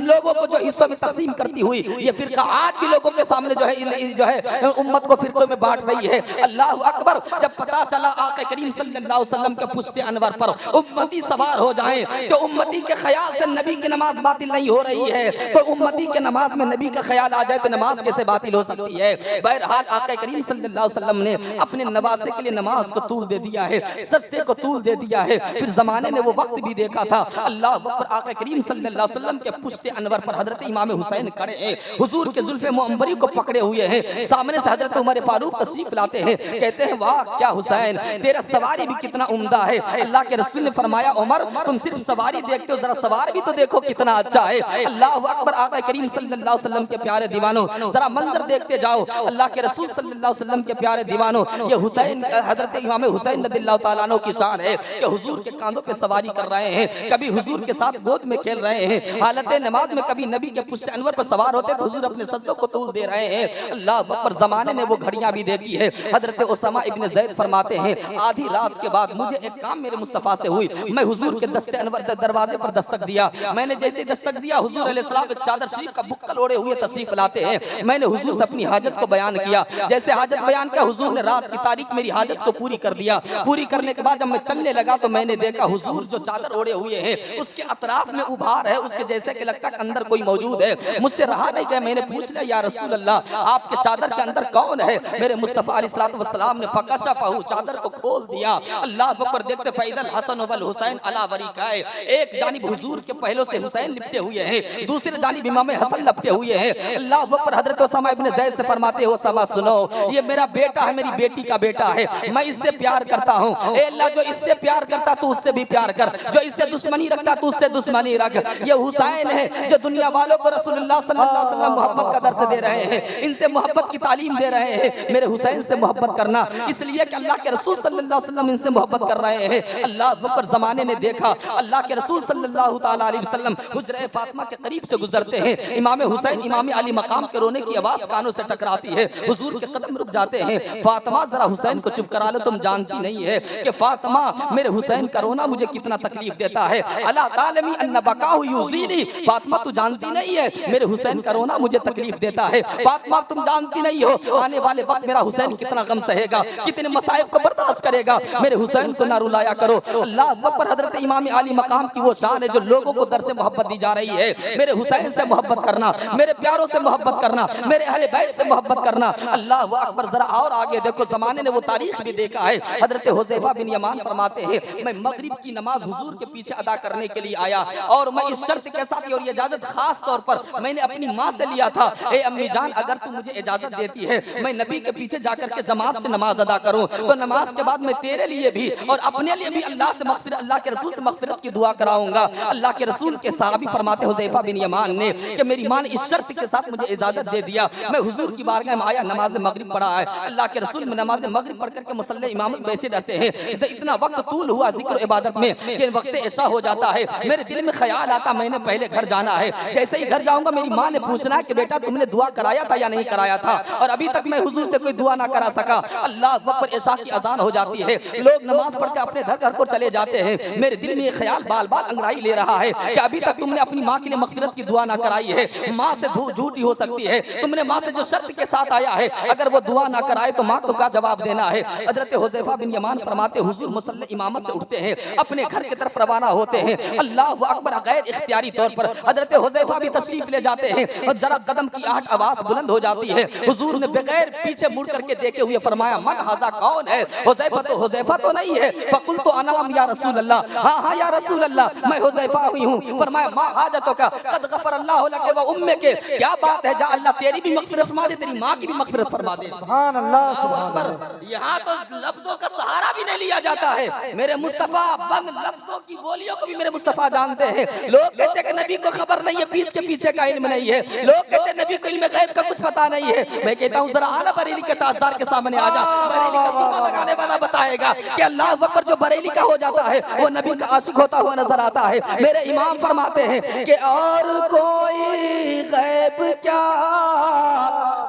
लोगों को जो हिस्सों में तकसीम करती हुई ये फिरका आज भी लोगों के सामने जो है उम्मत को फिरकों में बांट रही है। अल्लाह अकबर। जब पता चला आका करीम सल्लल्लाहु अलैहि वसल्लम के पुश्ते अनवर पर उम्मती सवार हो जाएं तो उम्मती के ख्याल से नबी की नमाज बातिल नहीं हो रही है, तो उम्मती के नमाज में नबी का ख्याल आ जाए तो नमाज कैसे बातिल हो सकती है? बहरहाल आका करीम सल्लल्लाहु अलैहि वसल्लम ने अपने नवासे के लिए नमाज को तूल दे दिया है, सजदे को तूल दे दिया है। फिर जमाने ने वो वक्त भी देखा था। अल्लाह अकबर। आका करीम सल्लल्लाहु अलैहि वसल्लम के पुश्ते अनवर पर हजरत इमाम हुसैन खड़े हैं, हुजूर के जुल्फे मुअम्बरी को पकड़े हुए हैं। सामने से हजरत उमर फारूक तशरीफ लाते हैं, कहते हैं वाह क्या हुसैन, तेरा सवारी भी कितना उम्दा है। अल्लाह के रसूल ने फरमाया उमर तुम सिर्फ सवारी देखते हो, जरा सवार भी तो देखो कितना अच्छा है। अल्लाह अकबर। आका करीम सल्लल्लाहु अलैहि वसल्लम के प्यारे दीवानों जरा मंजर देखते जाओ। अल्लाह के रसूल सल्लल्लाहु अलैहि वसल्लम के प्यारे दीवानों, ये हुसैन हजरत इमाम हुसैन रज़ियल्लाहु ताला अन्हु की शान है कि हुजूर के कांधों पे सवारी कर रहे हैं, कभी हुजूर के साथ गोद में खेल रहे हैं, हालत नमाज में कभी नबी के पुश्ते अनवर पर सवार होते तो हुजूर अपने सजदों को तूल दे रहे हैं। अल्लाह अकबर। जमाने ने वो घड़ियां भी देखी है। हजरत उसामा इब्न ज़ैद फरमाते हैं आधी रात के बाद मुझे एक काम मेरे मुस्तफा से हुई, मैं हुजूर के दस्ते अनवर दरवाजे पर दस्तक दिया। मैंने जैसे दस्तक दिया हुजूर अलैहिस्सलाम एक चादर शरीफ का बुक्कल ओढ़े हुए तशरीफ लाते हैं। मैंने हुजूर से अपनी हाजत को बयान किया, जैसे हाजत बयान किया हुजूर ने रात की तारीख मेरी हाजत को पूरी कर दिया। पूरी करने के बाद जब मैं चलने लगा तो मैंने देखा हुजूर जो चादर ओढ़े हुए हैं उसके अतराफ में उभार है उसके जैसे कि लगता है अंदर कोई मौजूद है। मुझसे रहा नहीं गया, मैंने पूछ लिया या रसूल अल्लाह आपके चादर के अंदर कौन है? मेरे मुस्तफा अलैहिस्सलातु वस्सलाम ने फकशफहु चादर को खोल दिया। अल्लाह अकबर, देखते फैज़ल हसन वल हुसैन अला वरीकाए, एक जानिब हुजूर के पहलों से हुसैन लिपटे हुए हैं, दूसरे जानिब इमाम हसन लिपटे हुए हैं। अल्लाह अकबर, हजरत उसामा इब्न ज़ैद से फरमाते हो उसामा सुनो, ये मेरा बेटा है, मेरी बेटी का बेटा है, मैं इससे प्यार करता हूँ। ए अल्लाह, जो इससे प्यार करता तू उससे भी प्यार कर, जो इससे दुश्मनी रखता तू उससे दुश्मनी रख। ये हुसैन है जो दुनिया वालों को रसूलुल्लाह सल्लल्लाहु अलैहि वसल्लम मोहब्बत का दर्स दे रहे हैं, इनसे मोहब्बत की तालीम दे रहे हैं। मेरे हुसैन से मोहब्बत करना, इसलिए कि अल्लाह के रसूल सल्लल्लाहु अलैहि वसल्लम इनसे मोहब्बत कर रहे हैं। अल्लाह अकबर, ज़माने ने देखा अल्लाह के रसूल सल्लल्लाहु ताला अलैहि वसल्लम हुजरे फातिमा के करीब से गुजरते हैं। इमाम हुसैन इमाम अली मकाम के रोने की आवाज कानों से टकराती है, हुजूर के कदम रुक जाते हैं। फातिमा जरा हुसैन को चुप करा लो, तुम जानती नहीं है कि फातिमा मेरे हुसैन का रोना मुझे कितना तकलीफ देता है। अला तालमी अन्न बकाहु युज़ीनी, फातिमा तू जानती नहीं है मेरे हुसैन का रोना मुझे तकलीफ देता है। फातिमा तुम जानती नहीं हो आने वाले वक्त मेरा हुसैन कितना गम सहेगा, कितने मसाइब को बर्दाश्त करेगा। मेरे हुसैन को ना रुलाया करो। अल्लाह अकबर, हजरत इमाम अली मकाम की वो शान है जो लोगों को दर से मोहब्बत दी जा रही है। मेरे हुसैन से मोहब्बत करना, मेरे प्यारों से मोहब्बत करना, मेरे अहले बैत से मोहब्बत करना। अल्लाह अकबर, जरा और आगे देखो, जमाने ने वो तारीख भी देखा है। हजरत हुज़ैफा बिन यमान फरमाते हैं मैं मगरिब की नमाज हुजूर के पीछे अदा करने के लिए आया और मैं इस शर्त के साथ, और ये इजाजत खास तौर पर मैंने अपनी माँ से लिया था, ए अम्मी जान अगर तू मुझे इजाजत देती है मैं नबी के पीछे जाकर के जमात से नमाज अदा करूं, तो नमाज के बाद मैं तेरे लिए भी और अपने लिए भी अल्लाह से मग़फ़िरत, अल्लाह के रसूल से मग़फ़िरत की दुआ कराऊंगा। अल्लाह के रसूल के सहाबी फरमाते हुज़ैफा बिन यमान ने कि मेरी माँ ने इस शर्त के साथ मुझे इजाजत दे दिया। मैं हुजूर की बारगाह में आया, नमाज मगरिब पढ़ा है, अल्लाह के रसूल में नमाज मगरिब पढ़ करके मुसल्ले इमामत बैठे रहते हैं। इतना वक्त तूल हुआ जिक्र इबादत में कि वक्त ऐसा हो जाता है मेरे दिल में ख्याल आता मैंने पहले घर जाना है। जैसे ही घर जाऊंगा मेरी माँ ने पूछना है कि बेटा तुमने दुआ कराया था या नहीं कराया था, और अभी तक मैं हुजूर से कोई दुआ ना करा सका। अल्लाह अकबर, ऐशा की अजान हो जाती है, लोग नमाज पढ़ के अपने घर को चले जाते हैं। मेरे दिल में ख्याल बाल बाल अंगड़ाई ले रहा है कि अभी तक तुमने अपनी माँ के लिए मग़फ़िरत की दुआ ना कराई है। माँ से झूठी हो सकती है, तुमने माँ से जो शर्त के साथ आया है अगर वो दुआ ना कराए तो माँ को क्या जवाब देना है। हज़रत हुज़ैफा बिन यमान फरमाते हुजूर मुसल्ले इमामत से उठते हैं, अपने घर की तरफ रवाना होते हैं। अल्लाह अकबर, गैर इख्तियारी तौर पर हज़रत हुज़ैफा भी तशरीफ ले जाते हैं और जरा कदम की आहट आवाज बुलंद हो जाती है। हुजूर ने बगैर पीछे मुड़ करके देखे हुए फरमाया मन हाज़ा कौन है? हुज़ैफा तो नहीं है। फकुल तो अनाम या रसूल अल्लाह, हाँ हाँ या रसूल अल्लाह मैं हुज़ैफा हुई हूँ। फरमाया मा हाजतों का कद गफर अल्लाह लके व उम्मे के, क्या बात है जा अल्लाह तेरी भी मग़फ़िरत फरमा दे, तेरी माँ की भी मग़फ़िरत फरमा दे। सुभान अल्लाह, सुभान अल्लाह। यहाँ तो लफ्जों का सहारा भी नहीं लिया जाता है। मेरे मुस्तफा बंद लफ्जों की बोलियों को भी मेरे मुस्तफा जानते हैं। लोग कहते हैं कि नबी को खबर नहीं है, पीठ के पीछे का इल्म नहीं है। लोग कहते हैं नबी को इल्म गैब का कुछ पता नहीं है। मैं कहता हूँ जरा आना बरेली के ताजदार के सामने आ जा, बरेली का सुरमा लगाने वाला बताएगा कि अल्लाह अकबर, जो बरेली का हो जाता है वो नबी का आशिक होता हुआ नजर आता है। मेरे इमाम फरमाते हैं कि और कोई गैब क्या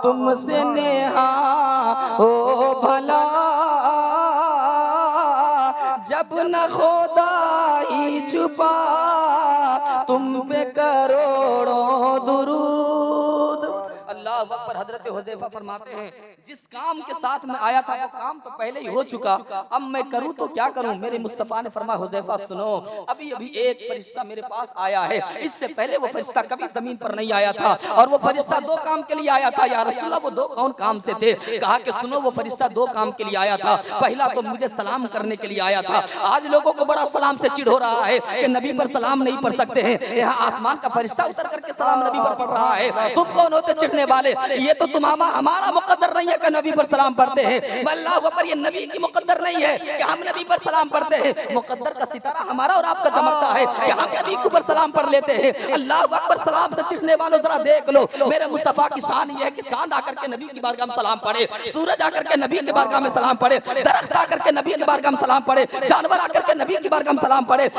तुमसे नेहा हो भला, जब न खुदा ही छुपा तुम पे करोड़ों दुरूद। अल्लाह अकबर, हजरत हुज़ैफा फरमाते हैं जिस काम के साथ मैं आया था वो काम तो पहले ही हो चुका, अब मैं करूं तो क्या करूं। मेरे मुस्तफा ने फरमाया हुज़ैफा सुनो, अभी अभी एक फरिश्ता मेरे पास आया है, इससे पहले वो फरिश्ता कभी जमीन पर नहीं आया था और वो फरिश्ता दो काम के लिए आया था। या रसूलल्लाह वो दो कौन काम से थे? कहा कि सुनो वो फरिश्ता दो काम के लिए आया था। पहला तो मुझे सलाम करने के लिए आया था। आज लोगों को बड़ा सलाम से चिढ़ हो रहा है कि नबी पर सलाम नहीं पढ़ सकते हैं। यहाँ आसमान का फरिश्ता उतर करके सलाम नबी पर पढ़ रहा है। तुम कौन होते चिढ़ने वाले? ये तो तुम्हारा हमारा मुकद्दर नहीं है कि नबी पर सलाम पढ़ते हैं। अल्लाह अकबर, ये नबी की मुकद्दर नहीं है कि हम नबी पर सलाम पढ़ते हैं। मुकद्दर का सितारा हमारा और आपका चमकता है कि हम नबी के ऊपर सलाम पढ़ लेते हैं। अल्लाह अकबर, सलाम से चिढ़ने वालों जरा देख लो, मेरे मुस्तफा की शान ये है कि चांद आकर के नबी की बारगाह में सलाम पढ़े, सूरज आकर के नबी की बारगाह में सलाम पढ़े, दरख्त आकर के नबी की बारगाह में सलाम पढ़े, जानवर आकर के नबी की बारगाह में सलाम पढ़े,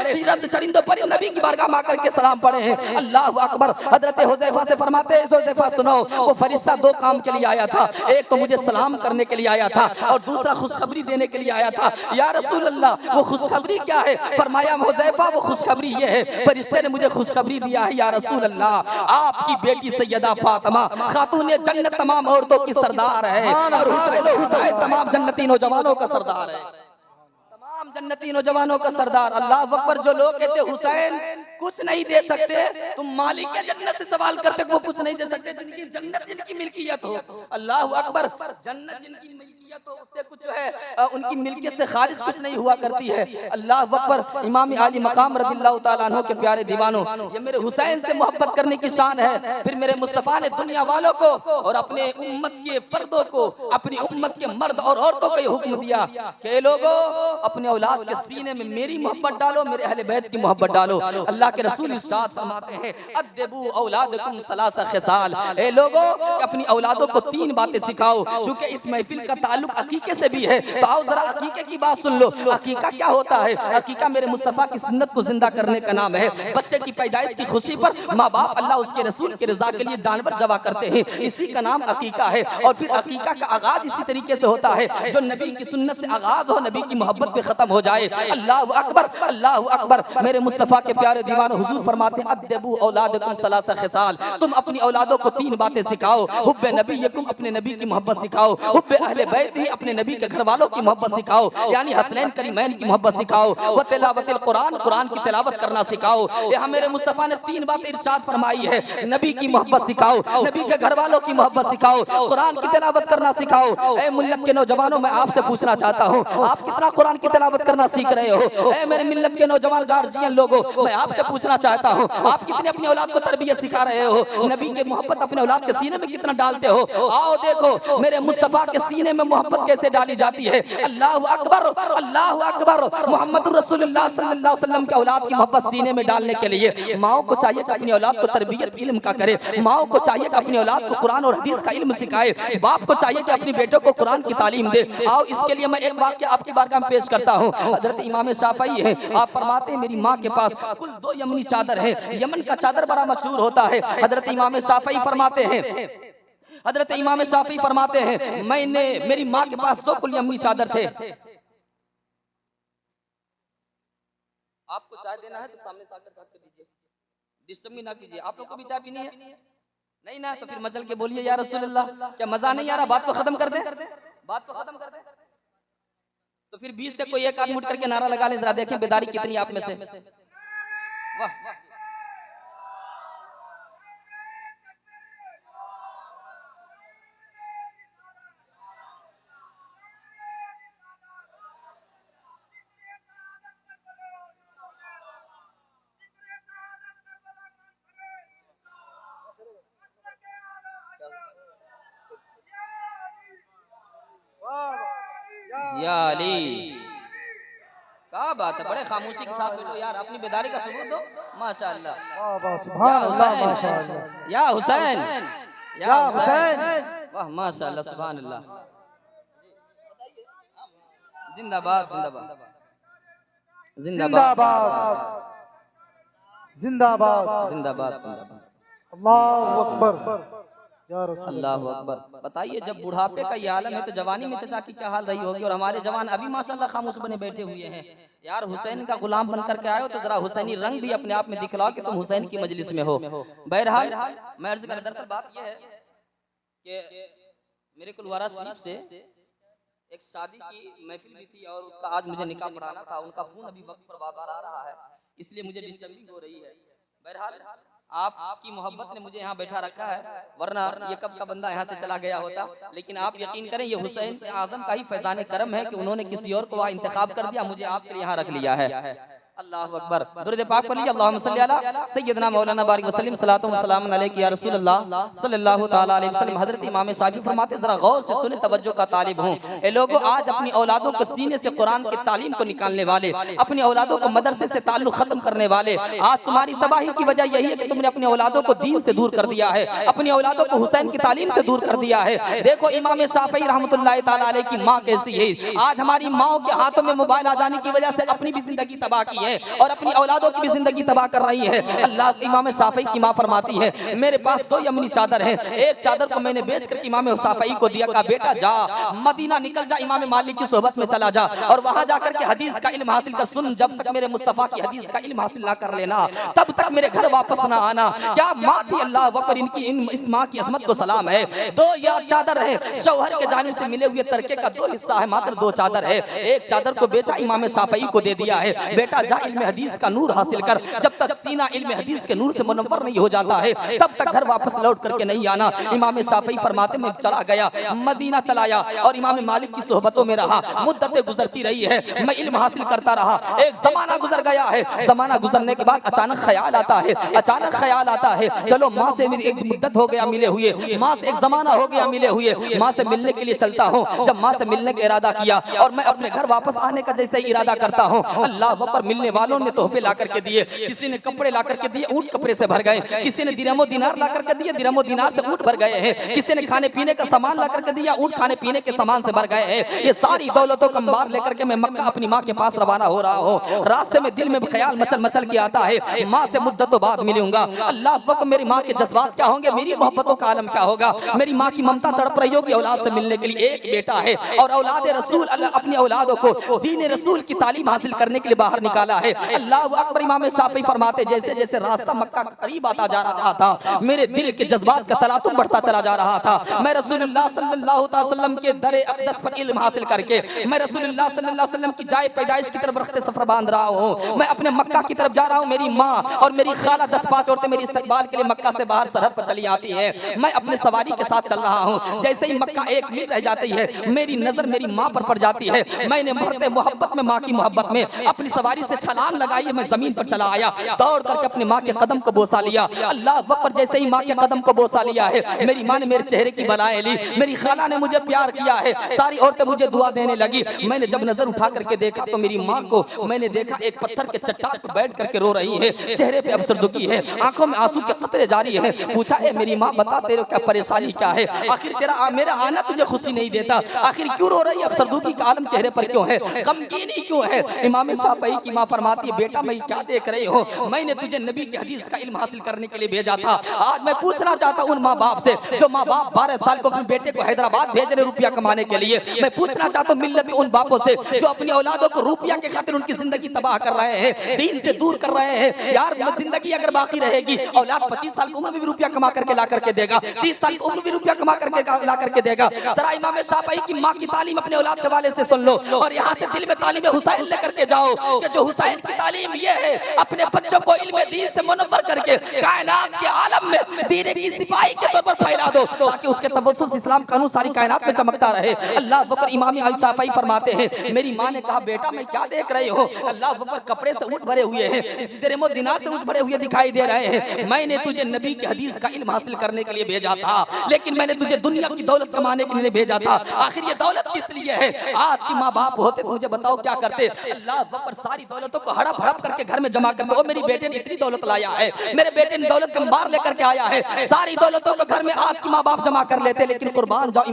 चरिंदों पर नबी की बारगाह में आकर के सलाम पढ़े हैं। अल्लाह अकबर, हजरत हुज़ैफा से फरमाते हैं हुज़ैफा सुनो, वो फरिश्ता दो काम के लिए आया था, एक तो मुझे सलाम करने के लिए आया था और दूसरा खुशखबरी देने के लिए आया था। या रसूल अल्लाह वो खुशखबरी क्या है? फरमाया हुज़ैफा वो खुशखबरी ये है, फरिश्ते ने मुझे खुशखबरी दिया है या रसूल अल्लाह आपकी बेटी सैयदा फातिमा खातून जन्नत तमाम औरतों की सरदार है और हुसैन तमाम जन्नती नौजवानों का सरदार है, तमाम जन्नती नौजवानों का सरदार। अल्लाह अकबर, जो लोग कहते हुसैन कुछ नहीं दे सकते, तुम मालिक के जन्नत से सवाल करते वो कुछ नहीं दे सकते जिनकी जन्नत जिनकी मिल्कियत हो। अल्लाह अकबर। जन्नत जिनकी मिल्कियत हो उससे कुछ जो है उनकी मिल्कियत से खारिज कुछ नहीं हुआ करती है। अल्लाह अकबर। इमाम आली मकाम रज़ियल्लाहु ताला अन्हु के प्यारे दीवानों, ये मेरे हुसैन से मोहब्बत करने की शान है। फिर मेरे मुस्तफ़ा ने दुनिया वालों को और अपने उम्मत के फर्दों को, अपनी उम्मत के मर्द और औरतों को ये हुक्म दिया कि लोगों अपने औलाद के सीने में मेरी मोहब्बत डालो, मेरे अहले बैत की मोहब्बत डालो। अल्लाह के रसूल इरशाद फरमाते हैं अद्दिबू औलादकुम सलासा खिसाल, ए लोगों अपनी औलादों को 3 बातें सिखाओ। क्योंकि इस महफिल का ताल्लुक अकीके से भी है, तो आओ जरा अकीके की बात सुन लो। अकीका क्या होता है? अकीका मेरे मुस्तफ़ा की सुन्नत को जिंदा करने का नाम है। बच्चे की पैदाइश की खुशी पर माँ बाप अल्लाह उसके रसूल की रजा के लिए जानवर जबा करते हैं, इसी का नाम अकीका है। और फिर अकीका का आगाज इसी तरीके से होता है, जो नबी की सुन्नत से आगाज हो, नबी की मोहब्बत पे खत्म हो जाए। अल्लाह अकबर, अल्लाह अकबर। मेरे मुस्तफ़ा के प्यारे दीवान हुजूर फरमाते हैं अद्दिबू औलादकुम सलासा खिसाल, तुम अपनी औलादों को 3 बातें सिखाओ। हुब्बे नबीयकुम, अपने नबी की मोहब्बत सिखाओ। हुब्बे अहले बैत ही, अपने नबी के घर वालों की मोहब्बत सिखाओ, यानी हसनैन करीमैन की मोहब्बत सिखाओ। व तिलावतिल कुरान, कुरान की तिलावत करना सिखाओ। यहाँ मेरे मुस्तफ़ा ने 3 बातें इरशाद फरमाई है, नबी की मोहब्बत सिखाओ, नबी के घर वालों की मोहब्बत सिखाओ, कुरान की तिलावत करना सिखाओ। ऐ मिल्लत के नौजवानों, मैं आपसे पूछना चाहता हूँ, आप कितना कुरान की तिलावत करना सीख रहे हो? ऐ मेरे मिल्लत के नौजवान गार्जियन लोगों, मैं आपसे पूछना चाहता हूँ, आप कितने अपनी औलाद को तरबियत सिखा रहे हो? नबी के मोहब्बत अपने औलाद के सीने में कितना डालते हो? आओ देखो मेरे मुस्तफ़ा के सीने में मोहब्बत कैसे डाली जाती है। अल्लाह अकबर, अल्लाह अकबर। मोहम्मद रसूलुल्लाह सल्लल्लाहु अलैहि वसल्लम के औलाद की मोहब्बत सीने में डालने के लिए माओ को चाहिए कि अपनी औलाद को तरबियत इल्म का करे, माओ को चाहिए कि अपनी औलाद को कुरान और हदीस का इल्म सिखाए, बाप को चाहिए कि अपनी बेटों को कुरान की तालीम दे। आओ इसके लिए मैं एक वाक्य आपकी बारगाह में पेश करता हूँ। हजरत इमाम शाफई है, आप फरमाते हैं मेरी माँ के पास कुल 2 यमनी चादर है। यमन का चादर बड़ा मशहूर होता है। हजरत इमाम शाफई फरमाते हैं, हजरत इमाम शाफई फरमाते हैं मैंने, मेरी माँ के पास 2 कुल यमनी चादर थे। आपको चाय देना है तो सामने साकर साहब को दीजिए, डिस्टर्ब भी ना कीजिए। आप लोग को भी चाय पीनी है? नहीं ना, तो फिर मचल के बोलिए या रसूल अल्लाह, क्या मजा नहीं आ रहा? बात को खत्म कर दे, बात को खत्म कर दे। तो फिर 20 से कोई एक आदमी उठ करके नारा लगा ले, जरा देखें बेदारी कितनी आप में से। वाह वाह। या अली, क्या बात है, बड़े खामोशी के साथ बैठो यार, अपनी बेदारी का सबूत दो। माशाअल्लाह, या हुसैन, या हुसैन, या हुसैन, वाह माशाअल्लाह, सुभान अल्लाह। जिंदाबाद, जिंदाबाद, जिंदाबाद, जिंदाबाद, जिंदाबाद, जिंदाबाद। अल्लाहु अकबर, अल्लाह अकबर। बताइए जब बुढ़ापे का ये आलम है तो जवानी में चचा की क्या हाल रही होगी? और हमारे जवान अभी माशाल्लाह खामोश बने बैठे हुए हैं। यार हुसैन का गुलाम बन करके आए हो तो जरा हुसैनी रंग भी अपने आप में दिखलाओ कि तुम हुसैन की मजलिस में हो। बहरहाल मैं अर्ज कर, दरअसल बात यह है कि मेरे कुलवारा शरीफ से एक शादी की महफिल भी थी और उसका आज मुझे निकाह पढ़ाना था। उनका फोन अभी वक्त पर बार-बार आ रहा है, इसलिए मुझे डिस्टर्बिंग हो रही है। बहरहाल आपकी मोहब्बत ने मुझे यहाँ बैठा रखा है, वरना ये कब का बंदा यहाँ से चला गया होता। लेकिन आप यकीन करें ये हुसैन आजम का ही फैजाने करम है कि उन्होंने किसी और को वहाँ इंतखाब कर दिया, मुझे आपके लिए यहाँ रख लिया है। अल्लाह अकबर। दुरूद पाक पढ़ लीजिए, अल्लाहुम्मा सल्ली अला सय्यदना मौलाना बारिक वसल्लम सलातु व सलामुन अलैका या रसूल अल्लाह सल्लल्लाहु ताला अलैहि वसल्लम। हजरत इमाम शाफी फरमाते जरा गौर से सुने, तवज्जो का तालिब हूं। ए लोगों, आज अपनी औलादों को सीने से कुरान की तालीम को निकालने वाले, अपनी औलादों को मदरसे से ताल्लुक खत्म करने वाले, आज तुम्हारी तबाही की वजह यही है कि तुमने अपनी औलादों को दीन से दूर कर दिया है, अपनी औलादों को हुसैन की तालीम से दूर कर दिया है। देखो इमाम शाफी रहमतुल्लाह ताला अलैह की माँ कैसी है। आज हमारी माओ के हाथों में मोबाइल आ जाने की वजह से अपनी भी जिंदगी तबाह की है और अपनी औलादों की भी जिंदगी तबाह कर रही है। अल्लाह, इमाम शाफी की माँ फरमाती है मेरे पास 2 यमनी चादर है, एक चादर को मैंने बेच कर इमाम शाफी को दिया, कहा बेटा जा मदीना निकल जा, इमाम मालिक की सोहबत में चला जा और वहां जाकर के हदीस का इल्म हासिल कर। सुन, जब तक मेरे मुस्तफा की हदीस का इल्म हासिल ना कर लेना तब तक मेरे घर वापस ना आना। क्या माँ थी, अल्लाह वक्र, इनकी इस माँ की अजमत को सलाम है। 2 या चादर है, शौहर के जानिब से मिले हुए तरके का 2 हिस्सा है, मात्र 2 चादर है। एक चादर को बेचा, इमाम शाफी को दे दिया है, बेटा जा जा इल्म हदीस का नूर हासिल कर। जब तक सीना इल्म हदीस के नूर से मुनव्वर नहीं हो जाता है तब तक घर वापस लौट करके नहीं आना। इमाम शाफई फरमाते मैं चला गया, मदीना चलाया और इमाम मालिक की सोहबतों में रहा। मुद्दतें गुजरती रही है, मैं इल्म हासिल करता रहा। एक जमाना गुजर गया है, जमाना गुजरने के बाद अचानक ख्याल आता है, अचानक ख्याल आता है चलो माँ से एक मुद्दत हो गया मिले हुए, माँ से एक जमाना हो गया मिले हुए, माँ से मिलने के लिए चलता हूँ। जब माँ से मिलने का इरादा किया और मैं अपने घर वापस आने का जैसे ही इरादा करता हूँ, अल्लाह अकबर, मिलने वालों ने तोहफे ला करके दिए। किसी ने कपड़े ला करके दिए, ऊँट कपड़े से भर गए। किसी ने दिरहमो दिनार ला करके दिए, दिरहमो दिनार से ऊँट भर गए हैं। किसी ने खाने पीने का सामान ला करके दिया, ऊँट खाने पीने के सामान से भर गए हैं। ये सारी दौलतों का अंबार लेकर के मैं मक्का अपनी माँ के पास रवाना हो रहा हूँ। रास्ते में दिल में ख्याल मचल मचल के आता है, माँ से मुद्दतों बाद मिलूंगा। अल्लाह अकबर, मेरी माँ के जज्बात क्या होंगे, मेरी मोहब्बतों का आलम क्या होगा। मेरी माँ की ममता तड़प रही होगी औलाद से मिलने के लिए। एक बेटा है और औलाद रसूल अपनी औलादों को दीन रसूल की तालीम हासिल करने के लिए बाहर निकाला है। अल्लाह अकबर, इमाम शाफी फरमाते जैसे जैसे रास्ता मक्का के करीब आता जा रहा था, मेरे दिल के जज्बात का तलातुम बढ़ता चला जा रहा था। मैं रसूलुल्लाह सल्लल्लाहु अलैहि वसल्लम के दरे अक़दस पर इल्म हासिल करके मैं रसूलुल्लाह सल्लल्लाहु अलैहि वसल्लम की जाए पैदाइश की तरफ रखते सफर बांध रहा हूँ। मैं अपने मक्का की तरफ जा रहा हूँ। मेरी माँ और मेरी खाला 10-5 औरतें मेरी इस्तकबाल के लिए मक्का से बाहर सरहद पर चली आती है। मैं अपने सवारी के साथ चल रहा हूँ। जैसे ही मक्का 1 मील रह जाती है, मेरी नजर मेरी माँ पर पड़ जाती है। मैंने मरते मोहब्बत में, माँ की मोहब्बत में अपनी सवारी से छलांग लगाई। मैं जमीन पर चला आया, दौड़ करके अपनी माँ के कदम को बोसा लिया। अल्लाह अकबर, जैसे ही माँ के कदम को बोसा लिया है, मेरी माँ ने मेरे चेहरे की बलाएं ली, मेरी खाला ने मुझे प्यार किया है, सारी औरतें मुझे दुआ देने लगी। मैंने जब नजर उठा करके देखा तो मेरी माँ को मैंने देखा एक पत्थर के चट्टान पर बैठ करके रो रही है, चेहरे पे अफसरदगी है, आंखों में आंसू के कतरे जारी है। पूछा है मेरी माँ, बता तेरे क्या परेशानी क्या है, आखिर तेरा मेरा आना तुझे खुशी नहीं देता, आखिर क्यों रो रही है, अफसरदगी का आलम चेहरे पर क्यों है, गमगीनी क्यों है। इमाम शाफई की माँ फरमाती है बेटा मैं क्या देख रही हो, मैंने तुझे नबी की हदीस का इल्म हासिल करने के लिए भेजा था। आज मैं पूछना चाहता हूँ उन माँ बाप से जो माँ बाप 12 साल को अपने बेटे को हैदराबाद भेज रहे रुपया कमाने के लिए। मैं पूछना चाहता हूँ मिल्लत उन बापों से जो अपनी औलादों को रुपया के खातिर उनकी जिंदगी तबाह कर रहे हैं, दीन से दूर कर रहे हैं। यार जिंदगी अगर बाकी रहेगी, औलाद 25 साल की उम्र में भी रुपया कमा करके ला करके देगा, 30 साल की उम्र में भी रुपया कमा करके ला करके देगा। जरा इमाम शाफई की माँ की तालीम अपने औलाद के वाले से सुन लो और यहाँ से दिल में तालीम हुसैन लेकर के जाओ कि जो हुसैन की तालीम ये है, अपने बच्चों को इल्म दीन से मुनव्वर करके कायनात के आलम में दीन की सिपाही के तौर पर फैला दो ताकि उसके तवज्जुह से इस्लाम कानून सारी कायनात में चमकता रहे। अल्लाह अकबर, इमाम शाफई फरमाते हैं मेरी माँ ने कहा बेटा मैं क्या देख रही हो, अल्लाह अकबर, कपड़े से ऊँट भरे हुए हैं, दिरहमो दिनार से ऊँट भरे हुए दिखाई दे रहे हैं। मैंने तुझे नबी की हदीस का इल्म हासिल करने के लिए भेजा था, लेकिन मैंने तुझे दुनिया की दौलत कमाने के लिए भेजा था। आखिर ये दौलत किस लिए है? आज की माँ बाप होते तो मुझे बताओ क्या करते। अल्लाह अकबर, सारी दौलतों को हड़प हड़प करके घर में जमा करते। ओ मेरी बेटे ने इतनी दौलत लाया है, मेरे बेटे ने दौलत का अंबार लेकर के आया है, सारी दौलतों को घर में आज की माँ बाप जमा कर लेते। लेकिन कुर्बान जाओ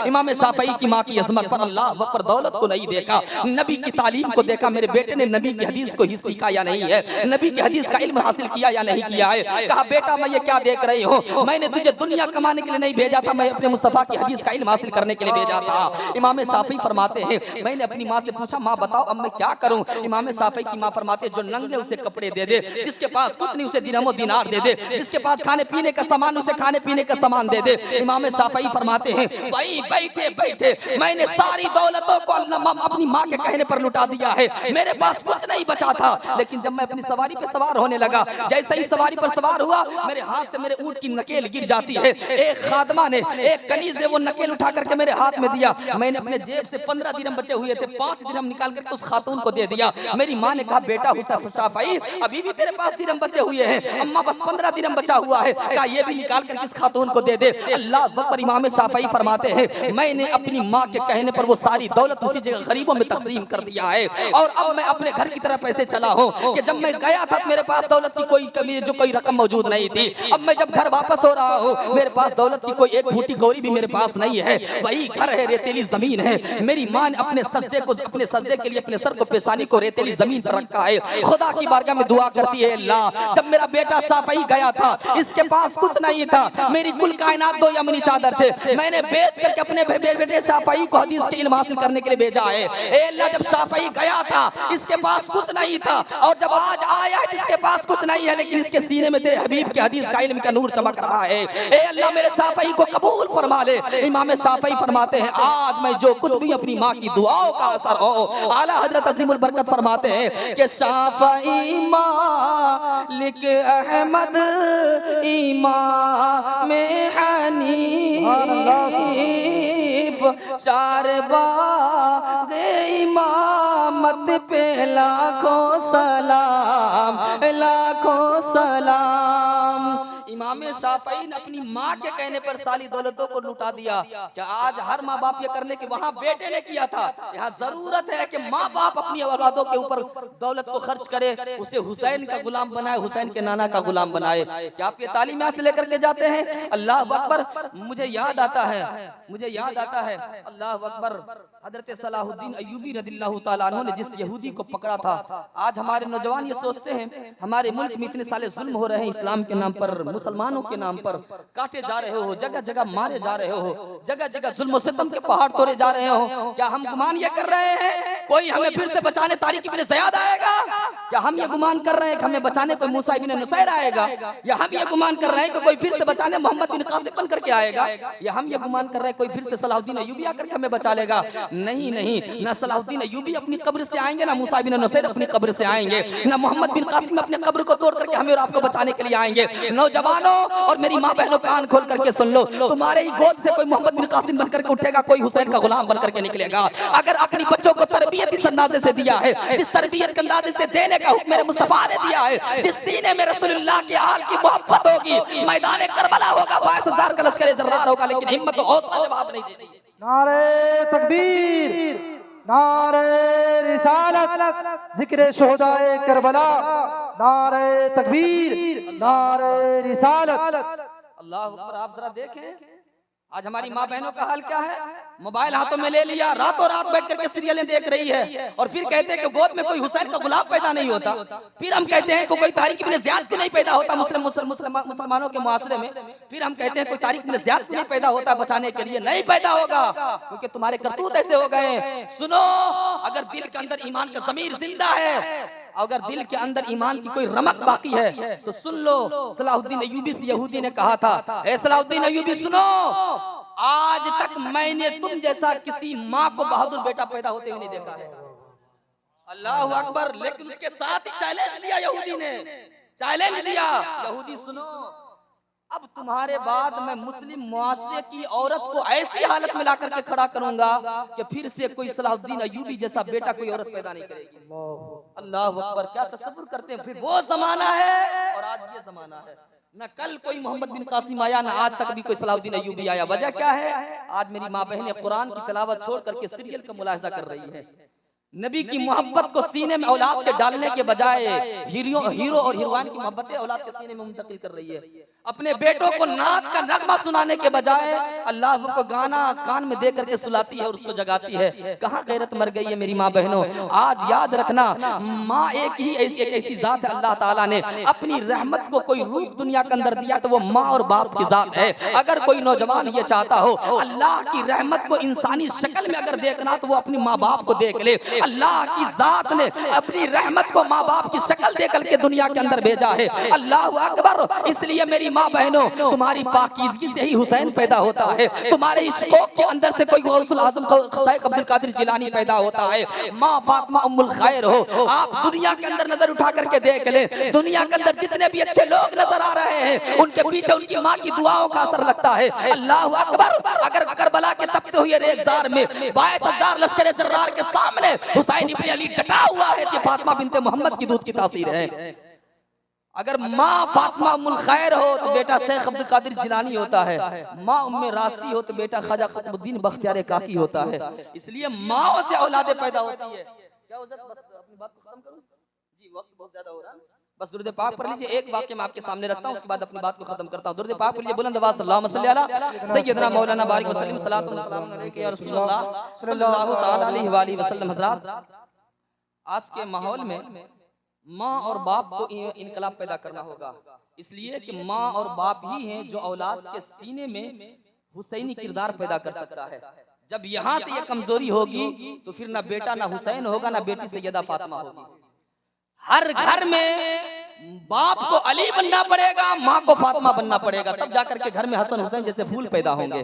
इमाम शाफई की माँ की अजमत पर। अल्लाह अकबर, दौलत को नहीं देखा, नबी की तालीम को देखा। मेरे बेटे ने नबी की हदीस को ही सीखा या नहीं है, नबी की हदीस का इल्म हासिल किया या नहीं किया है। कहा बेटा मैं ये क्या देख रही हूँ, मैंने तुझे दुनिया कमाने के लिए नहीं भेजा था, मैं अपने मुस्तफा की हदीस का इल्म हासिल करने के लिए भेजा था। इमाम शाफई फरमाते हैं मैंने अपनी माँ से पूछा माँ बताओ अब मैं क्या करूँ। इमाम शाफई की माँ फरमाते जो नंगे उसे कपड़े दे दे, जिसके पास कुछ नहीं उसे दिरहमो दिनार दे दे, जिसके पास खाने पीने का सामान उसे खाने पीने का सामान दे दे। इमाम शाफई फरमाते हैं भाई बैठे बैठे मैंने सारी दौलतों को अपनी माँ के कहने पर लुटा दिया है, मेरे पास कुछ नहीं बचा था। लेकिन जब मैं अपनी सवारी पर सवार होने लगा, जैसे ही सवारी पर सवार हुआ मेरे हाथ से मेरे ऊँट की नकेल गिर जाती है। एक खादमा ने, एक कनीज ने वो नकेल उठा करके मेरे हाथ में दिया। मैंने अपने जेब से 15 दिरहम बचे हुए थे, 5 दिरहम निकाल करके उस खातून को दे दिया। मेरी माँ ने कहा बेटा शाफई अभी भी तेरे पास दिरहम बचे हुए हैं, अम्मा बस 15 दिरहम बचा हुआ है, क्या ये भी निकाल करके इस खातून को दे दे। अल्लाह अकबर, इमाम शाफई फरमाते हैं मैंने अपनी माँ के कहने पर वो सारी दौलत उसी जगह गरीबों में तकसीम कर दिया है। और अब मैं अपने घर की तरफ ऐसे चला हूँ कि जब मैं गया था मेरे पास दौलत की कोई कमी, जो कोई रकम मौजूद नहीं थी। अब मैं जब घर वापस हो रहा हूँ मेरे पास दौलत की कोई एक फूटी गौरी भी मेरे पास नहीं है, वही घर है, रेतीली जमीन है। मेरी माँ ने अपने सजदे के लिए अपने सर को, पेशानी को रेतीली जमीन पर रखा है। खुदा की बारगाह में दुआ करती है अल्लाह जब मेरा बेटा शाफई गया था इसके पास कुछ नहीं था, मेरी कुल कायनात 2 यमनी चादर थे, मैंने बेच करके अपने बेटे शाफई को हदीस के इल्म हासिल करने के लिए भेजा है। ए अल्लाह जब शाफई गया था इसके पास कुछ नहीं था, और जब आज आया है इसके पास कुछ नहीं है, लेकिन इसके सीने में तेरे हबीब के हदीस का इल्म का नूर चमक रहा है। ए अल्लाह मेरे शाफई को कबूल फरमा ले। इमाम शाफई फरमाते हैं आज मैं जो कुछ भी अपनी माँ की दुआओं का असर हो, आला हजरत अजीमुल बरकत फरमाते है कि शाफई मालिक अहमद इमाम हनीफ चार बाग इमामत पे लाखों सलाम लाखों सलाम। इमाम शाफई ने अपनी माँ के कहने पर सारी दौलतों को लुटा दिया। क्या आज हर माँ बाप ये करने की वहाँ बेटे ने किया था, यहाँ जरूरत है कि माँ बाप अपनी औलादों के ऊपर दौलत को खर्च करे, उसे हुसैन का गुलाम बनाए, हुसैन के नाना का गुलाम बनाए। क्या आप ये तालीम यहाँ से लेकर के जाते हैं? अल्लाह अकबर। मुझे याद आता है अल्लाह अकबर, हजरत सलाहुद्दीन अय्यूबी रदिल्लाहु ताला अन्हु ने जिस यहूदी को पकड़ा था। आज हमारे नौजवान ये सोचते हैं हमारे मुल्क में इतने साले जुल्म हो रहे हैं, इस्लाम के नाम पर, मुसलमानों के नाम पर काटे जा रहे हो, जगह जगह मारे जा रहे हो, जगह जगह जुल्म सितम के पहाड़ तोड़े जा रहे हो। क्या हम गुमान ये कर रहे हैं कोई हमें फिर से बचाने तारीख इब्न ज़ियाद आएगा? क्या हम ये गुमान कर रहे हैं कि हमें बचाने कोई मूसा इब्न नुसैर आएगा? या हम ये गुमान कर रहे हैं कि कोई फिर से बचाने मोहम्मद बिन कासिम बन करके आएगा? या हम ये गुमान कर रहे हैं कोई फिर से सलाहुद्दीन अय्यूबी आकर के हमें बचा लेगा? नहीं नहीं, ना सलाहुद्दीन अय्यूबी अपनी कब्र से आएंगे, ना मूसा बिन नुसैर अपनी कब्र से आएंगे, ना मोहम्मद बिन कासिम अपने कब्र को तोड़ करके हमें और आपको बचाने के लिए आएंगे। नौजवानों और मेरी माँ बहनों कान खोल करके सुन लो, तुम्हारे ही गोद से कोई मोहम्मद बिन कासिम बनकर के उठेगा, कोई हुसैन का गुलाम बनकर के निकलेगा। अगर अपनी बच्चों को तरबियत इस अंदाजे से दिया है, जिस तरबियत के अंदाजे से देने का हुक्म मेरे मुस्तफा ने दिया है, जिस सीने में रसूलुल्लाह के आल की मोहब्बत होगी, मैदान करबला होगा, 22,000 का लश्कर जर्रार होगा, लेकिन हिम्मत और हौसला जवाब नहीं देती। नारे तकबीर, नारे रिसालत, जिक्र शुहदाए करबला, नारे तकबीर, नारे रिसालत। अल्लाह अकबर। आप जरा देखें आज हमारी माँ बहनों का हाल क्या है। मोबाइल हाथों में ले लिया, रातों रात बैठ करके सीरियलें देख रही है, और फिर कहते हैं कि गोद में कोई हुसैन का गुलाम पैदा नहीं होता। फिर हम कहते हैं कि कोई तारिक इब्न ज़ियाद क्यों नहीं पैदा होता मुसलमानों के मुआशरे में। फिर हम कहते हैं कोई तारिक इब्न ज़ियाद क्यों नहीं पैदा होता बचाने के लिए। नहीं पैदा होगा क्योंकि तुम्हारे करतूत ऐसे हो गए। सुनो, अगर दिल के अंदर ईमान का ज़मीर जिंदा है, अगर दिल के अंदर ईमान की कोई रमक बाकी है तो सुन लो, सलाहुद्दीन अय्यूबी से यहूदी ने कहा था, ए सलाहुद्दीन अय्यूबी सुनो, आज तक मैंने तुम जैसा किसी माँ को बहादुर बेटा पैदा होते हुए नहीं देखा है। अल्लाह अकबर। लेकिन उसके साथ ही चैलेंज दिया यहूदी ने, चैलेंज दिया, यहूदी सुनो, अब तुम्हारे बाद मैं मुस्लिम मुआशरे की औरत को ऐसी हालत में ला करके खड़ा करूंगा कि फिर से कोई सलाहुद्दीन अय्यूबी जैसा बेटा कोई औरत पैदा नहीं करेगी। अल्लाह अकबर। क्या तसव्वुर करते हैं? फिर वो जमाना है और आज ये जमाना है। न कल कोई मोहम्मद बिन कासिम आया, न आज तक भी कोई सलाहुद्दीन अय्यूबी आया। वजह क्या है? आज मेरी माँ बहनें कुरान की तिलावत छोड़ करके सीरियल का मुलाहिजा कर रही है। नबी की मोहब्बत को सीने में औलाद के डालने के बजाय हीरो और हीरोइन की मोहब्बतें औलाद के सीने में मुंतकिल कर रही है। अपने बेटों को नात का नगमा सुनाने के बजाय अल्लाह को गाना कान में दे करके सुलाती है और उसको जगाती है। कहाँ गैरत मर गई है मेरी माँ बहनों। आज याद रखना, माँ एक ऐसी जात है, अल्लाह ताला ने अपनी रहमत को कोई रूप दुनिया के अंदर दिया तो वो माँ और बाप की जात है। अगर कोई नौजवान ये चाहता हो अल्लाह की रहमत को इंसानी शक्ल में अगर देखना तो वो अपनी माँ बाप को देख ले। अल्लाह की जात ने अपनी रहमत को माँ बाप की शक्ल दे करके दुनिया के अंदर भेजा है। अल्लाह अकबर। इसलिए मेरी माँ बहनों, तुम्हारी पाकीज़गी से ही हुसैन पैदा होता है, तुम्हारे इश्क़ों के अंदर से कोई गौसुल आज़म शेख अब्दुल कादिर जिलानी पैदा होता है। माँ फातिमा उम्मुल खैर हो। आप दुनिया के अंदर नजर उठा करके देख ले, दुनिया के अंदर जितने भी अच्छे लोग नजर आ रहे हैं उनके पीछे उनकी माँ की दुआओं का असर लगता है। अल्लाह अकबर। अगर करबला के तपते हुए रेगिस्तान में 22,000 लश्कर जर्रार के सामने हुसैन इब्न अली डटा हुआ है कि फातिमा बिनते मोहम्मद की दूध की तासीर है। अगर माँ फातिमा उम्मुल खैर हो तो बेटा शेख अब्दुल कादिर जिलानी होता है, माँ उम्मे रास्ती हो तो बेटा ख्वाजा कुतुबुद्दीन बख्तियार काकी होता है। इसलिए माओ से औलादे पैदा होती है। क्या बस अपनी बात को खत्म करूं जी, वक्त बहुत ज्यादा हो रहा है। बस दुरूद पाक पढ़ लीजिए। एक वाक्य मैं आपके सामने रखता हूं, उसके बाद अपनी बात को खत्म करता हूं। दुरूद पाक पढ़िए। बुलंद आवाज सल्लल्लाहु अलैहि वसल्लम सय्यदना मौलाना बारिक वसल्लम सल्लल्लाहु अलैहि या रसूलुल्लाह सल्लल्लाहु तआला अलैहि वसल्लम। हज़रात, आज के माहौल में माँ और बाप को इनकलाब पैदा करना होगा, इसलिए कि माँ और बाप ही हैं जो औलाद के सीने में हुसैनी किरदार पैदा कर सकता है। जब यहाँ से ये कमजोरी होगी तो फिर ना बेटा ना हुसैन होगा, ना बेटी सैयदा फातिमा होगी। हर घर में बाप को अली बनना पड़ेगा, माँ को फातिमा बनना पड़ेगा, तब जाकर के घर में हसन हुसैन जैसे फूल पैदा होंगे।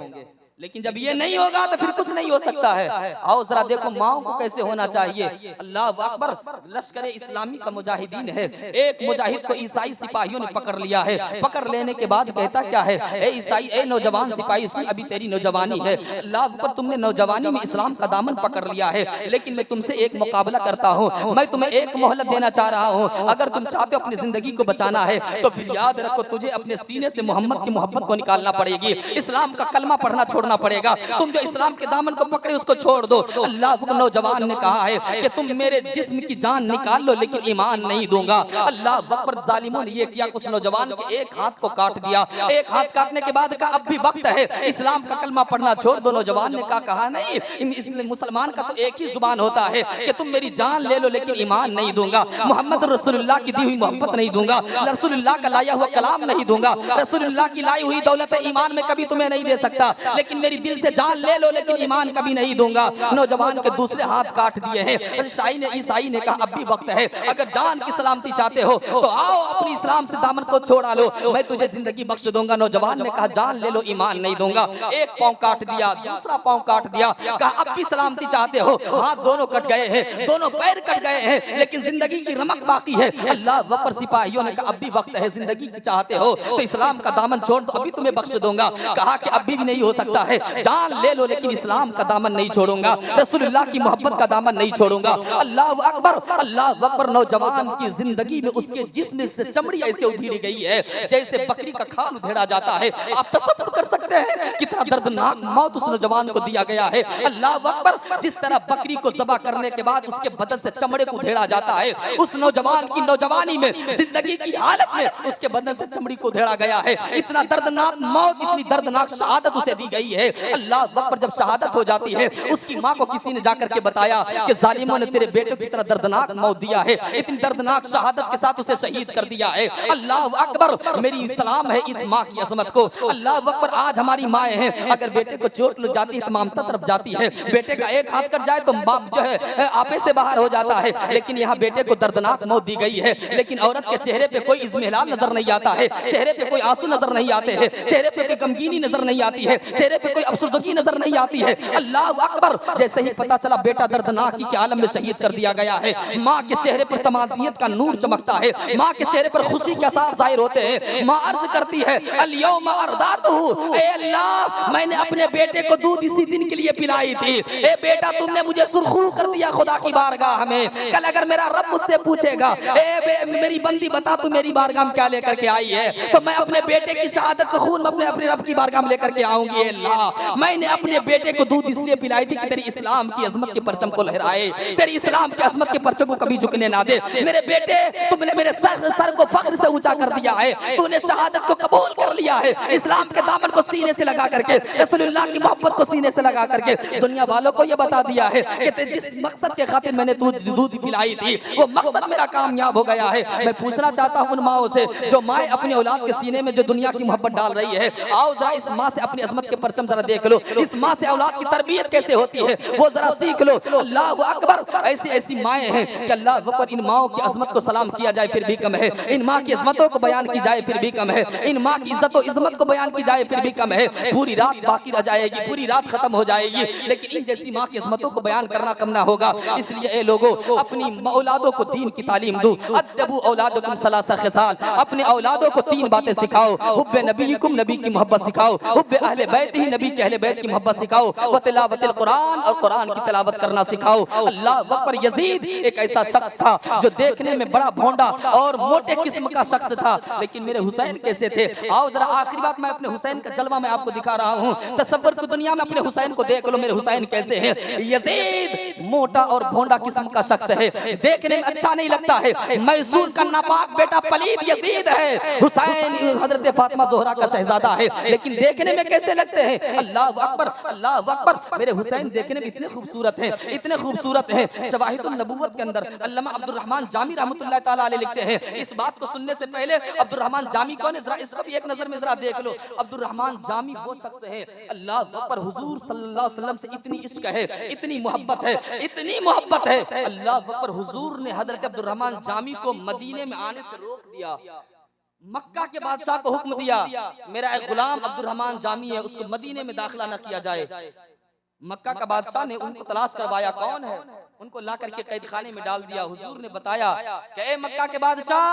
लेकिन जब ये नहीं होगा तो फिर कुछ नहीं हो सकता है। आओ जरा देखो माओ को कैसे होना चाहिए। अल्लाह अकबर, लश्कर इस्लामी का मुजाहिदीन है। एक मुजाहिद को ईसाई सिपाहियों ने पकड़ लिया है। पकड़ लेने के बाद कहता क्या है, ए ईसाई, ए नौजवान सिपाही, सुन अभी तेरी नौजवानी है। अल्लाह अकबर, तुमने नौजवानी में इस्लाम का दामन पकड़ लिया है, लेकिन मैं तुमसे एक मुकाबला करता हूँ। मैं तुम्हें एक मोहलत देना चाह रहा हूँ। अगर तुम चाहते हो अपनी जिंदगी को बचाना है तो फिर याद रखो, तुझे अपने सीने से मोहम्मद की मोहब्बत को निकालना पड़ेगी। इस्लाम का कलमा पढ़ना छोड़ना पड़ेगा। तुम जो इस्लाम के दामन को पकड़े उसको छोड़ दो। अल्लाह को नौजवान ने कहा है कि तुम मेरे जिस्म की जान निकाल लो लेकिन ईमान नहीं दूंगा। अल्लाह अकबर, जालिमों ने ये किया, उस नौजवान के एक हाथ को काट दिया। एक हाथ काटने के बाद कहा अब भी वक्त है, इस्लाम का कलमा पढ़ना छोड़ दो। नौजवान ने कहा नहीं, मुसलमान का तो एक ही जुबान होता है कि तुम मेरी जान ले लो लेकिन ईमान नहीं दूंगा, मोहम्मद रसूलुल्लाह की दी हुई मोहब्बत नहीं दूंगा, रसूलुल्लाह का लाया हुआ कलाम नहीं दूंगा, रसूलुल्लाह की लाई हुई दौलत ईमान में कभी तुम्हें नहीं दे सकता, लेकिन मेरी दिल से जान ले लो लेकिन ईमान कभी नहीं दूंगा। नौजवान के दूसरे हाथ काट दिए हैं। ईसाई ने कहा अब भी वक्त है, अगर जान की सलामती चाहते हो तो आओ अपनी इस्लाम से दामन को छोड़ा लो, मैं तुझे जिंदगी बख्श दूंगा। नौजवान ने कहा जान ले लो ईमान नहीं दूंगा। एक पांव काट दिया, दूसरा पांव काट दिया, कहा अब भी सलामती चाहते हो। हाथ दोनों कट गए हैं, दोनों पैर कट गए हैं, लेकिन जिंदगी की रमक बाकी है। अल्लाह अकबर, सिपाहियों ने कहा अब भी वक्त है, जिंदगी की चाहते हो तो इस्लाम का दामन छोड़ दो, अभी तुम्हें बख्श दूंगा। कहा कि अभी भी नहीं हो सकता है, जान ले लो लेकिन इस्लाम का दामन नहीं छोड़ूंगा, रसूलुल्लाह की मोहब्बत का दामन नहीं छोड़ूंगा। अल्लाह अकबर, अल्लाह अकबर, नौजवान की जिंदगी में उसके जिस्म से चमड़ी ऐसे उधेड़ी गई है जैसे बकरी का खाल उधेड़ा जाता है। आप तसव्वुर कर सकते हैं कितना दर्दनाक मौत उस नौजवान को दिया गया है। अल्लाह अकबर, जिस तरह बकरी को ज़बह करने के बाद उसके बदन से चमड़े को उधेड़ा जाता है, उस नौजवान की नौजवानी में, जिंदगी की हालत में उसके बदन से चमड़ी को उधेड़ा गया है। इतना दर्दनाक मौत, इतनी दर्दनाक शहादत उसे दी गई है। अल्लाह अकबर, जब शहादत हो जाती है उसकी माँ को किसी ने जाकर के बताया कि जालिमों ने तेरे बेटे को इतना दर्दनाक मौत दिया है, इतनी दर्दनाक शहादत के साथ उसे शहीद कर दिया है। अल्लाह अकबर, मेरी सलाम है इस माँ की अजमत को। अल्लाह अकबर, आज हमारी माएँ हैं, अगर बेटे को चोट लग जाती है तो ममता तरफ जाती है, बेटे का एक हाथ कट जाए तो बाप जो है आपे से बाहर हो जाता है, लेकिन यहाँ बेटे को दर्दनाक मौत दी गई है। लेकिन औरत के चेहरे पे कोई इज़्मिलाल नजर नहीं आता है, चेहरे पे कोई आंसू नजर नहीं आते हैं, चेहरे पे कोई गमगीनी नजर नहीं आती है, चेहरे पे कोई अफसरदगी नजर नहीं आती है। अल्लाह अकबर, जैसे ही पता चला बेटा दर्दनाकी के आलम में शहीद कर दिया गया है, माँ के चेहरे पर तमानियत का नूर चमकता है, माँ के चेहरे पर खुशी के आसार जाहिर होते हैं। माँ अर्ज करती है अल-यौमा अर्दातुहु, ए अल्लाह, मैंने अपने बेटे को दूध इसी दिन के लिए पिलाई थी। ए बेटा, तुमने मुझे सुरखरू कर दिया खुदा की बारगाह में। कल अगर मेरा रब मुझसे पूछेगा ए मेरी बंदी बता तू मेरी बारगाह में क्या लेकर के आई है, तो मैं अपने बेटे की शहादत को खून अपने रब की बारगाह में लेकर के आऊंगी। अल्लाह, मैंने अपने बेटे को दूध इसलिए पिलाई थी कि तेरी इस्लाम की अजमत के परचम को लहराए, तेरी इस्लाम की अजमत के परचम को कभी झुकने ना दे। मेरे बेटे, तुमने मेरे सर को फख्र से ऊंचा कर दिया है, तूने शहादत को कबूल कर लिया है, इस्लाम के दामन को सीने से लगा करके, रसूलुल्लाह की मोहब्बत को सीने से लगा करके दुनिया वालों को ये बता दिया है कि जिस मकसद के खातिर मैंने दूध पिलाई थी वो मकसद मेरा कामयाब हो गया है। मैं पूछना चाहता हूँ उन माओं से जो माएँ अपनी औलाद के सीने में जो दुनिया की मोहब्बत डाल रही है, आओ जरा इस माँ से अपनी अजमत के परचम जरा देख लो, इस माँ से औलाद की तरबियत कैसे होती है वो जरा सीख लो। अल्लाह अकबर, ऐसी ऐसी माएँ हैं कि अल्लाह अकबर, इन माओं की अजमत को सलाम किया जाए फिर भी कम है, इन माँ की अजमतों को बयान की जाए फिर भी कम है, इन माँ की इज्जत और इज्जत को बयान की जाए फिर भी कम है। पूरी रात बाकी रह जाएगी, पूरी रात खत्म हो जाएगी, लेकिन इन जैसी माँ की अजमतों को बयान करना कम ना होगा। इसलिए ए लोगों, अपनी औलादों को दीन की तालीम दो। अद्दबू औलादकुम सलासा खिसाल, अपने औलादों को 3 बातें सिखाओ। हुब्बे नबीकुम, नबी की मोहब्बत सिखाओ। हुब्बे अहले बैत ही, नबी के अहले बैत की मोहब्बत सिखाओ। व तिलावतिल कुरान, और कुरान की तिलावत करना सिखाओ। अल्लाह अकबर, यजीद एक ऐसा शख्स था जो देखने में बड़ा भोंडा और मोटे किस्म का शख्स था, लेकिन मेरे हुसैन कैसे थे? आओ जरा आखिरी बात, मैं अपने हुसैन का जलवा मैं आपको दिखा रहा हूँ। तसव्वुर की दुनिया में अपने हुसैन को देख लो, मेरे हुसैन कैसे हैं। यजीद मोटा और भोंडा किस्म का शख्स है, देखने में अच्छा नहीं लगता है। मैसूर का नापाक बेटा पलीद यजीद है। हुसैन हजरत फातिमा ज़ोहरा का शहजादा है, लेकिन देखने में कैसे लगते हैं? अल्लाह अकबर, अल्लाह अकबर, मेरे हुसैन देखने में इतने खूबसूरत हैं, इतने खूबसूरत हैं। शवाहिदुन नबुव्वत के अंदर अल्लामा अब्दुर रहमान जामी रहमतुल्लाह ताला अलैह लिखते हैं। इस बात को सुनने से पहले अब्दुर रहमान जामी कौन है, जरा इसको भी एक नजर में जरा देख लो। अब्दुर रहमान जामी वो शख्स है, अल्लाह अकबर, हुजूर सल्लल्लाहु अलैहि वसल्लम से इतनी इश्क है, इतनी मोहब्बत है, इतनी मोहब्बत है। अल्लाह अकबर, हुजूर ने हजरत अब्दुर रहमान जामी को मदीने में आने से रोक दिया। मक्का के बादशाह को हुक्म दिया, मेरा एक गुलाम अब्दुर्रहमान जामी है, उसको मदीने में दाखिला न किया जाए। मक्का का बादशाह ने उनको तलाश करवाया, कौन है, उनको ला करके कैद खाने में डाल दिया। हुजूर ने बताया कि ए मक्का के बादशाह,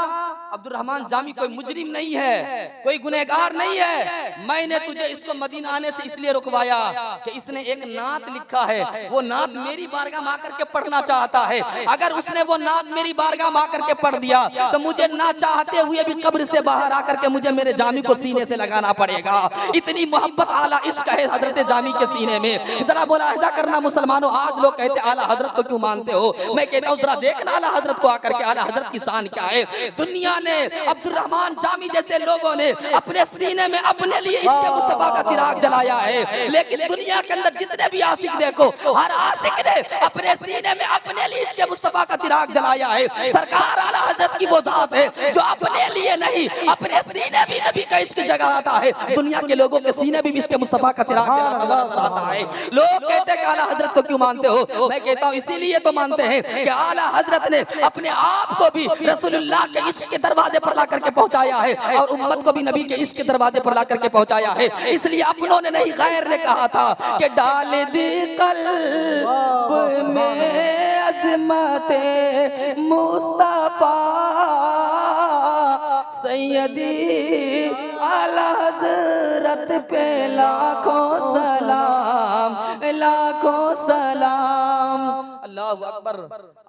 अब्दुर्रहमान जामी कोई मुजरिम नहीं है, कोई गुनहगार नहीं है। मैंने तुझे इसको मदीना आने से इसलिए रुकवाया कि इसने एक नात लिखा है, वो नात मेरी बारगाह में आकर के पढ़ना चाहता है। अगर उसने वो नात मेरी बारगाह में आकर के पढ़ दिया तो मुझे ना चाहते हुए भी कब्र से बाहर आकर के मुझे मेरे जामी को सीने से लगाना पड़ेगा। इतनी मोहब्बत आला इश्क है हजरत जामी के सीने में। जरा मुलाहिजा करना मुसलमानों, आज लोग कहते आला हजरत को क्यों मानते हो, मैं कहता हूं जरा देखना आला हजरत को आकर के, आला हजरत की शान क्या है। दुनिया ने अब्दुर्रहमान जामी जैसे लोगों ने अपने सीने में अपने लिए इश्क मुस्तफा का चिराग जलाया है, लेकिन दुनिया के अंदर जितने भी आशिक देखो, हर आशिक ने अपने सीने में अपने लिए इश्क मुस्तफा का चिराग जलाया है। सरकार आला हजरत की वो जात है जो अपने लिए नहीं अपने सीने भी नबी का इश्क जगाता है। दुनिया के लोगों के सीने भी इश्क मुस्तफा का चिराग जलाता है। लोग कहते हैं कि आला हजरत को क्यों मानते हो, मैं कहता हूं इसीलिए तो मानते हैं कि आला हजरत ने अपने आप को भी रसूलुल्लाह के इश्क के दरवाजे पर ला करके पहुंचाया है और उम्मत को भी नबी के इश्क के दरवाजे पर ला करके पहुंचाया है। इसलिए अपनों ने नहीं, गैर ने कहा था कि डाल दी कल्ब में अज़मते मुस्तफा सैयदी आला हजरत पे लाखों सलाम, लाखों सलाम। अल्लाह अकबर।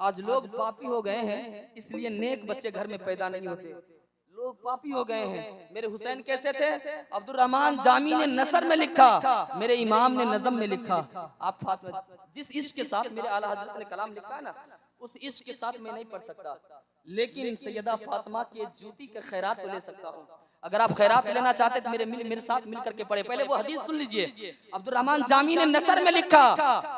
आज लोग पापी हो गए हैं, इसलिए नेक बच्चे घर में पैदा नहीं होते। लोग पापी हो गए हैं। मेरे हुसैन कैसे थे, अब्दुर्रहमान जामी ने नसर में लिखा, मेरे इमाम ने नज़म में लिखा। आप फातिमा, जिस इश्क के साथ मेरे आला हजरत ने कलाम लिखा है ना, उस इश्क के साथ मैं नहीं पढ़ सकता, लेकिन सैयदा फातिमा के जूती का खैरात तो ले सकता हूँ। अगर आप खैरात लेना चाहते तो मेरे साथ मिल करके पढ़े। पहले वो हदीस सुन लीजिए। अब्दुर्रहमान जामी ने नसर में लिखा,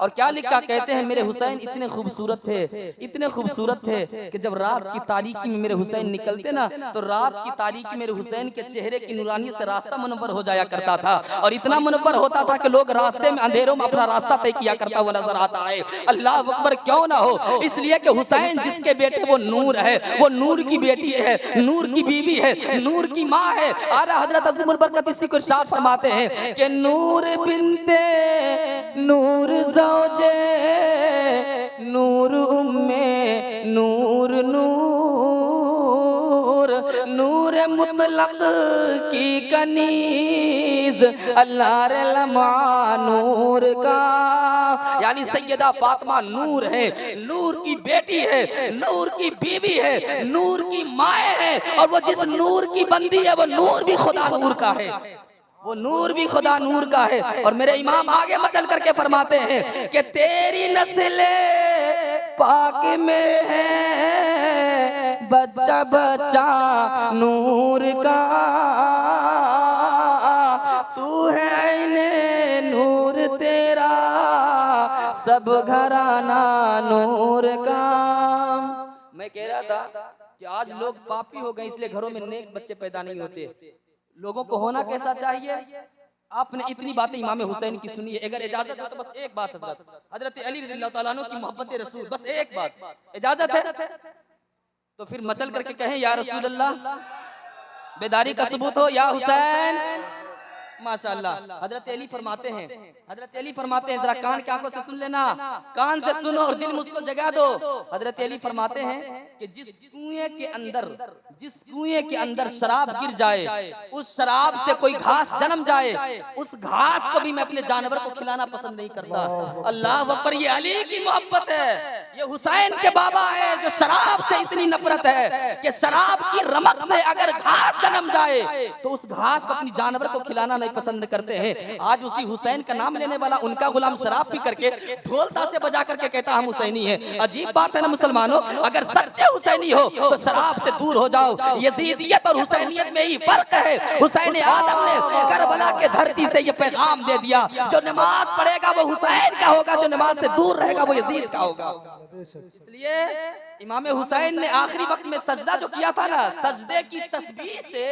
और क्या लिखा, कहते हैं मेरे हुसैन इतने खूबसूरत थे, इतने खूबसूरत थे कि जब रात की तारीकी में मेरे हुसैन निकलते ना, तो रात की तारीकी मेरे हुसैन के चेहरे की नूरानी से रास्ता मुनव्वर हो जाया करता था, और इतना मुनव्वर होता था कि लोग रास्ते में अंधेरों में अपना रास्ता तय किया करता हुआ नजर आता है। अल्लाह अकबर, क्यों ना हो, इसलिए कि हुसैन जिसके बेटे वो नूर है, वो नूर की बेटी है, नूर की बीवी है, नूर की माँ है। आला हजरत अज़ीमुल बरकत इसी को इरशाद फरमाते हैं कि नूर बिनते नूर ज़ौजे नूर उम्मे नूर नूर नूर मुतलक की कनीज अल्लाह रे लमा नूर का, यानी सैयदा फातिमा नूर है, नूर की बेटी है, नूर की बीवी है, नूर की माए है, और वो जिस नूर की बंदी है वो नूर भी खुदा नूर का है, वो नूर भी खुदा नूर का है। और मेरे इमाम आगे मचल करके फरमाते हैं कि तेरी नस्ल पाक में है बच्चा बच्चा नूर का, तू है इन्हें नूर तेरा सब घराना नूर का। मैं कह रहा था कि आज लोग पापी हो गए, इसलिए घरों में नेक बच्चे पैदा नहीं होते। लोगों को होना कैसा चाहिए? आपने इतनी बातें इमाम हुसैन की सुनी है, अगर इजाजत हो तो बस एक बात, हजरत अली रज़ियल्लाहु ताला अन्हु की मोहब्बत रसूल, बस एक बात, इजाजत है तो फिर मचल करके कहें या रसूल अल्लाह, बेदारी का सबूत हो या हुसैन। माशाअल्लाह। हजरत अली फरमाते हैं, हजरत अली फरमाते हैं, जरा कान की आंखों से सुन लेना, कान से सुनो और दिल में उसको जगा दो। हजरत अली फरमाते हैं कि जिस कुएं के अंदर शराब गिर जाए, उस शराब से कोई घास जन्म जाए, उस घास को भी मैं अपने जानवर को खिलाना पसंद नहीं करता। अल्लाह अकबर, ये अली की मोहब्बत है, ये हुसैन के बाबा है जो शराब से इतनी नफरत है कि शराब की रमक से अगर घास जन्म जाए तो उस घास को अपनी जानवर को खिलाना नहीं पसंद करते हैं। आज उसी हुसैन का नाम लेने वाला उनका गुलाम शराब पी करके ढोल ताशे बजा करके कहता हम हुसैनी है। अजीब बात है ना मुसलमानों, अगर सच्चे हुसैनी हो तो शराब से दूर हो जाओ। यजीदियत और हुसैनियत में ही फर्क है। हुसैन आदम ने करबला के धरती से ये पैगाम दे दिया, जो नमाज पढ़ेगा वो हुसैन का होगा, जो नमाज से दूर रहेगा वो यजीद का होगा। इसलिए इमाम हुसैन ने आखिरी वक्त में सजदा जो किया था ना, सजदे की तस्बीह से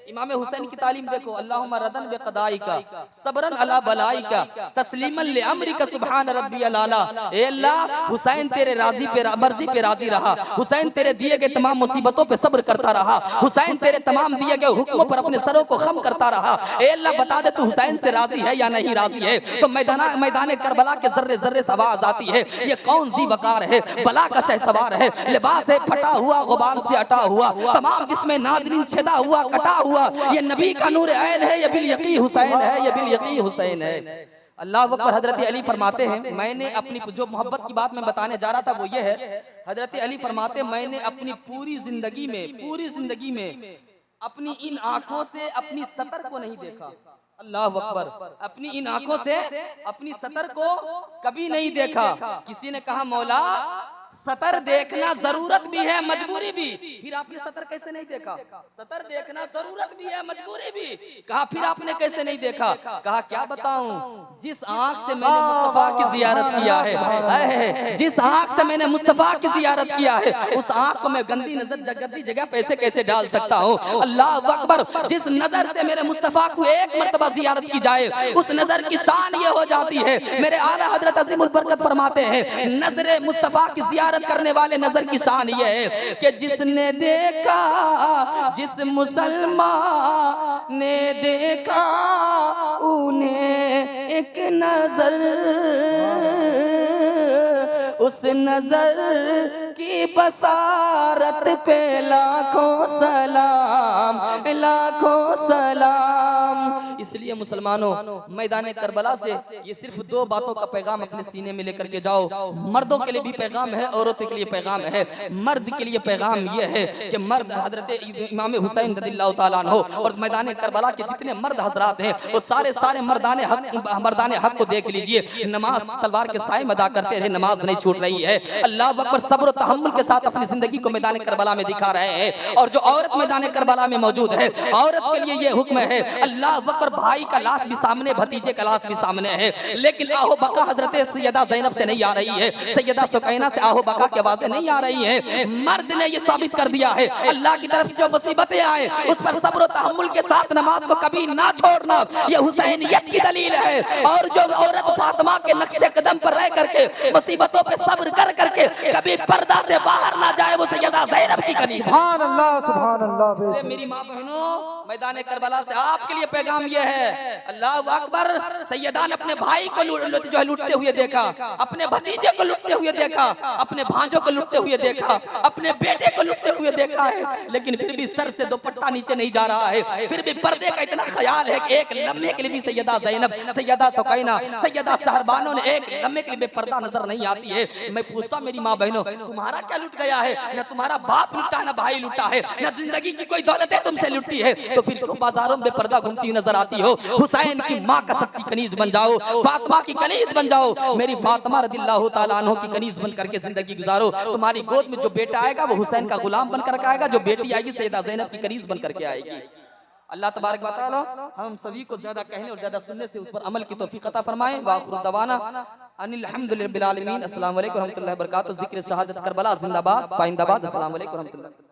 इमाम हुसैन की तालीम देखो, अल्लाहुम्मा रदन बे क़दाइका सबरन अला बलाइका तस्लीमन ले अम्रिका सुब्हान रब्बियल आला। ए अल्लाह, हुसैन तेरे राजी पे मर्जी पे राजी रहा, हुसैन तेरे दिए गए तमाम मुसीबतों पे सब्र करता रहा, हुसैन तेरे तमाम दिए गए हुक्मों पर अपने सरों को खम करता रहा। ए अल्लाह, बता दे तू हुसैन से राजी है या नहीं राजी है। तो मैदान करबला के जर्रे जर्रे से आवाज आती है, ये कौन सी वकार है, बला का शहसवार है, लिबास है फटा हुआ गुबार से अटा हुआ, तमाम जिसमें नादरीन छेदा हुआ कटा हुआ, ये नबी का नूर ऐन है, ये बिल यकी हुसैन है, ये बिल यकी हुसैन है। अल्लाह अकबर। हजरत अली फरमाते हैं, मैंने अपनी जो मोहब्बत की बात मैं बताने जा रहा था वो ये है, हजरत अली फरमाते मैंने अपनी पूरी जिंदगी में अपनी इन आंखों से अपनी सतर को नहीं देखा। अल्लाह अकबर। अपनी इन आंखों से अपनी सतर को कभी नहीं देखा। किसी ने कहा मौला सतर देखना जरूरत भी है मजबूरी भी, फिर आपने सतर कैसे नहीं देखा? सतर देखना जरूरत भी है मजबूरी भी, कहा फिर आपने कैसे नहीं देखा? कहा क्या बताऊं, जिस आंख से मैंने मुस्तफा की जियारत किया है, जिस आंख से मैंने मुस्तफा की जियारत किया है, उस आंख को मैं गंदी नजर गंदी जगह पैसे कैसे डाल सकता हूँ? अल्लाह अकबर। जिस नजर से मेरे मुस्तफा को एक मर्तबा जियारत की जाए, उस नजर की शान ये हो जाती है, मेरे आला हजरत अज़ीमुल बरकत फरमाते हैं, नजरे मुस्तफा की जियारत करने वाले नजर की शान ये है कि जिसने देखा, जिस मुसलमान ने देखा, उन्हें एक नजर, उस नजर की बसारत पे लाखों सलाम, लाखों सलाम। इसलिए मुसलमानों, मैदान करबला से ये सिर्फ दो बातों का पैगाम अपने सीने में लेकर के जाओ। मर्दों के लिए भी पैगाम है, औरतों के लिए पैगाम है। मर्द के लिए पैगाम ये है कि मर्द हजरत इमाम हुसैन रज़ियल्लाहु ताला अन्हु और मैदान करबला के जितने मर्द हजरात हैं, वो सारे मर्दाने हक को देख लीजिए। नमाज तलवार के साए में अदा करते रहे, नमाज नहीं छूट रही है। अल्लाह अकबर। सब्र और तहम्मुल के साथ अपनी जिंदगी को मैदान करबला में दिखा रहे हैं। और जो औरत मैदान करबला में मौजूद है, औरत के लिए ये हुक्म है, अल्लाह अकबर, भाई का लाश भी सामने, भतीजे का लाश भी सामने है, लेकिन आहो बका हजरत सैयदा ज़ैनब से नहीं आ रही है, सैयदा सुकैना से आहो बका की आवाजें नहीं आ रही है। मर्द ने ये साबित कर दिया है, अल्लाह की तरफ जो मुसीबतें आए उस पर सब्र और तहम्मुल के साथ नमाज को कभी ना छोड़ना, ये हुसैनियत की दलील है। और जो औरत फातिमा के नक्शे कदम पर रह करके मुसीबतों पे सब्र कर करके कभी पर्दा से बाहर ना जाए, वो सैयदा ज़ैनब की कनीज है। सुभान अल्लाह, सुभान अल्लाह। मेरी माँ बहनों, मैदान करबला से आपके लिए पैगाम ये है, अल्लाह अकबर। सैयदा ने अपने भाई को जो है लूटते हुए देखा, अपने भतीजे को लूटते हुए देखा, अपने भांजों को लूटते हुए देखा, अपने बेटे को लूटते हुए देखा है, लेकिन फिर भी सर से दुपट्टा नीचे नहीं जा रहा है। फिर भी पर्दे का इतना ख्याल है कि एक लम्हे के लिए भी सैयदा ज़ैनब, सैयदा सुकैना, सैयदा शहरबानो ने एक लम्हे के लिए पर्दा नजर नहीं आती है। मैं पूछता मेरी माँ बहनों, तुम्हारा क्या लूट गया है? न तुम्हारा बाप लूटा है, न भाई लूटा है, न जिंदगी की कोई दौलत है तुमसे लूटी है, तो फिर क्यों बाजारों में पर्दा घूमती हुई नजर आती हो? हुसैन की माँ का सच्ची कनीज बन जाओ, फातिमा की कनीज बन जाओ। मेरी फातिमा रज़ियल्लाहु ताला अन्हा की कनीज बन करके जिंदगी गुजारो। तुम्हारी गोद में जो बेटा आएगा वो हुसैन का गुलाम बन कर आएगा, जो बेटी आएगी सैयदा ज़ैनब की कनीज बन करके आएगी। अल्लाह तबारक व तआला हम सभी को ज्यादा कहने और ज्यादा सुनने से उस पर अमल की तौफीक अता फरमाए। व आखिरु दवाना अनिल हम्दुलिल्लाहि रब्बिल आलमीन। अस्सलामु अलैकुम व रहमतुल्लाहि व बरकातुहू। ज़िक्र शहादत करबला जिंदाबाद, पाइंदाबाद। अस्सलामु अलैकुम व रहमतुल्लाह।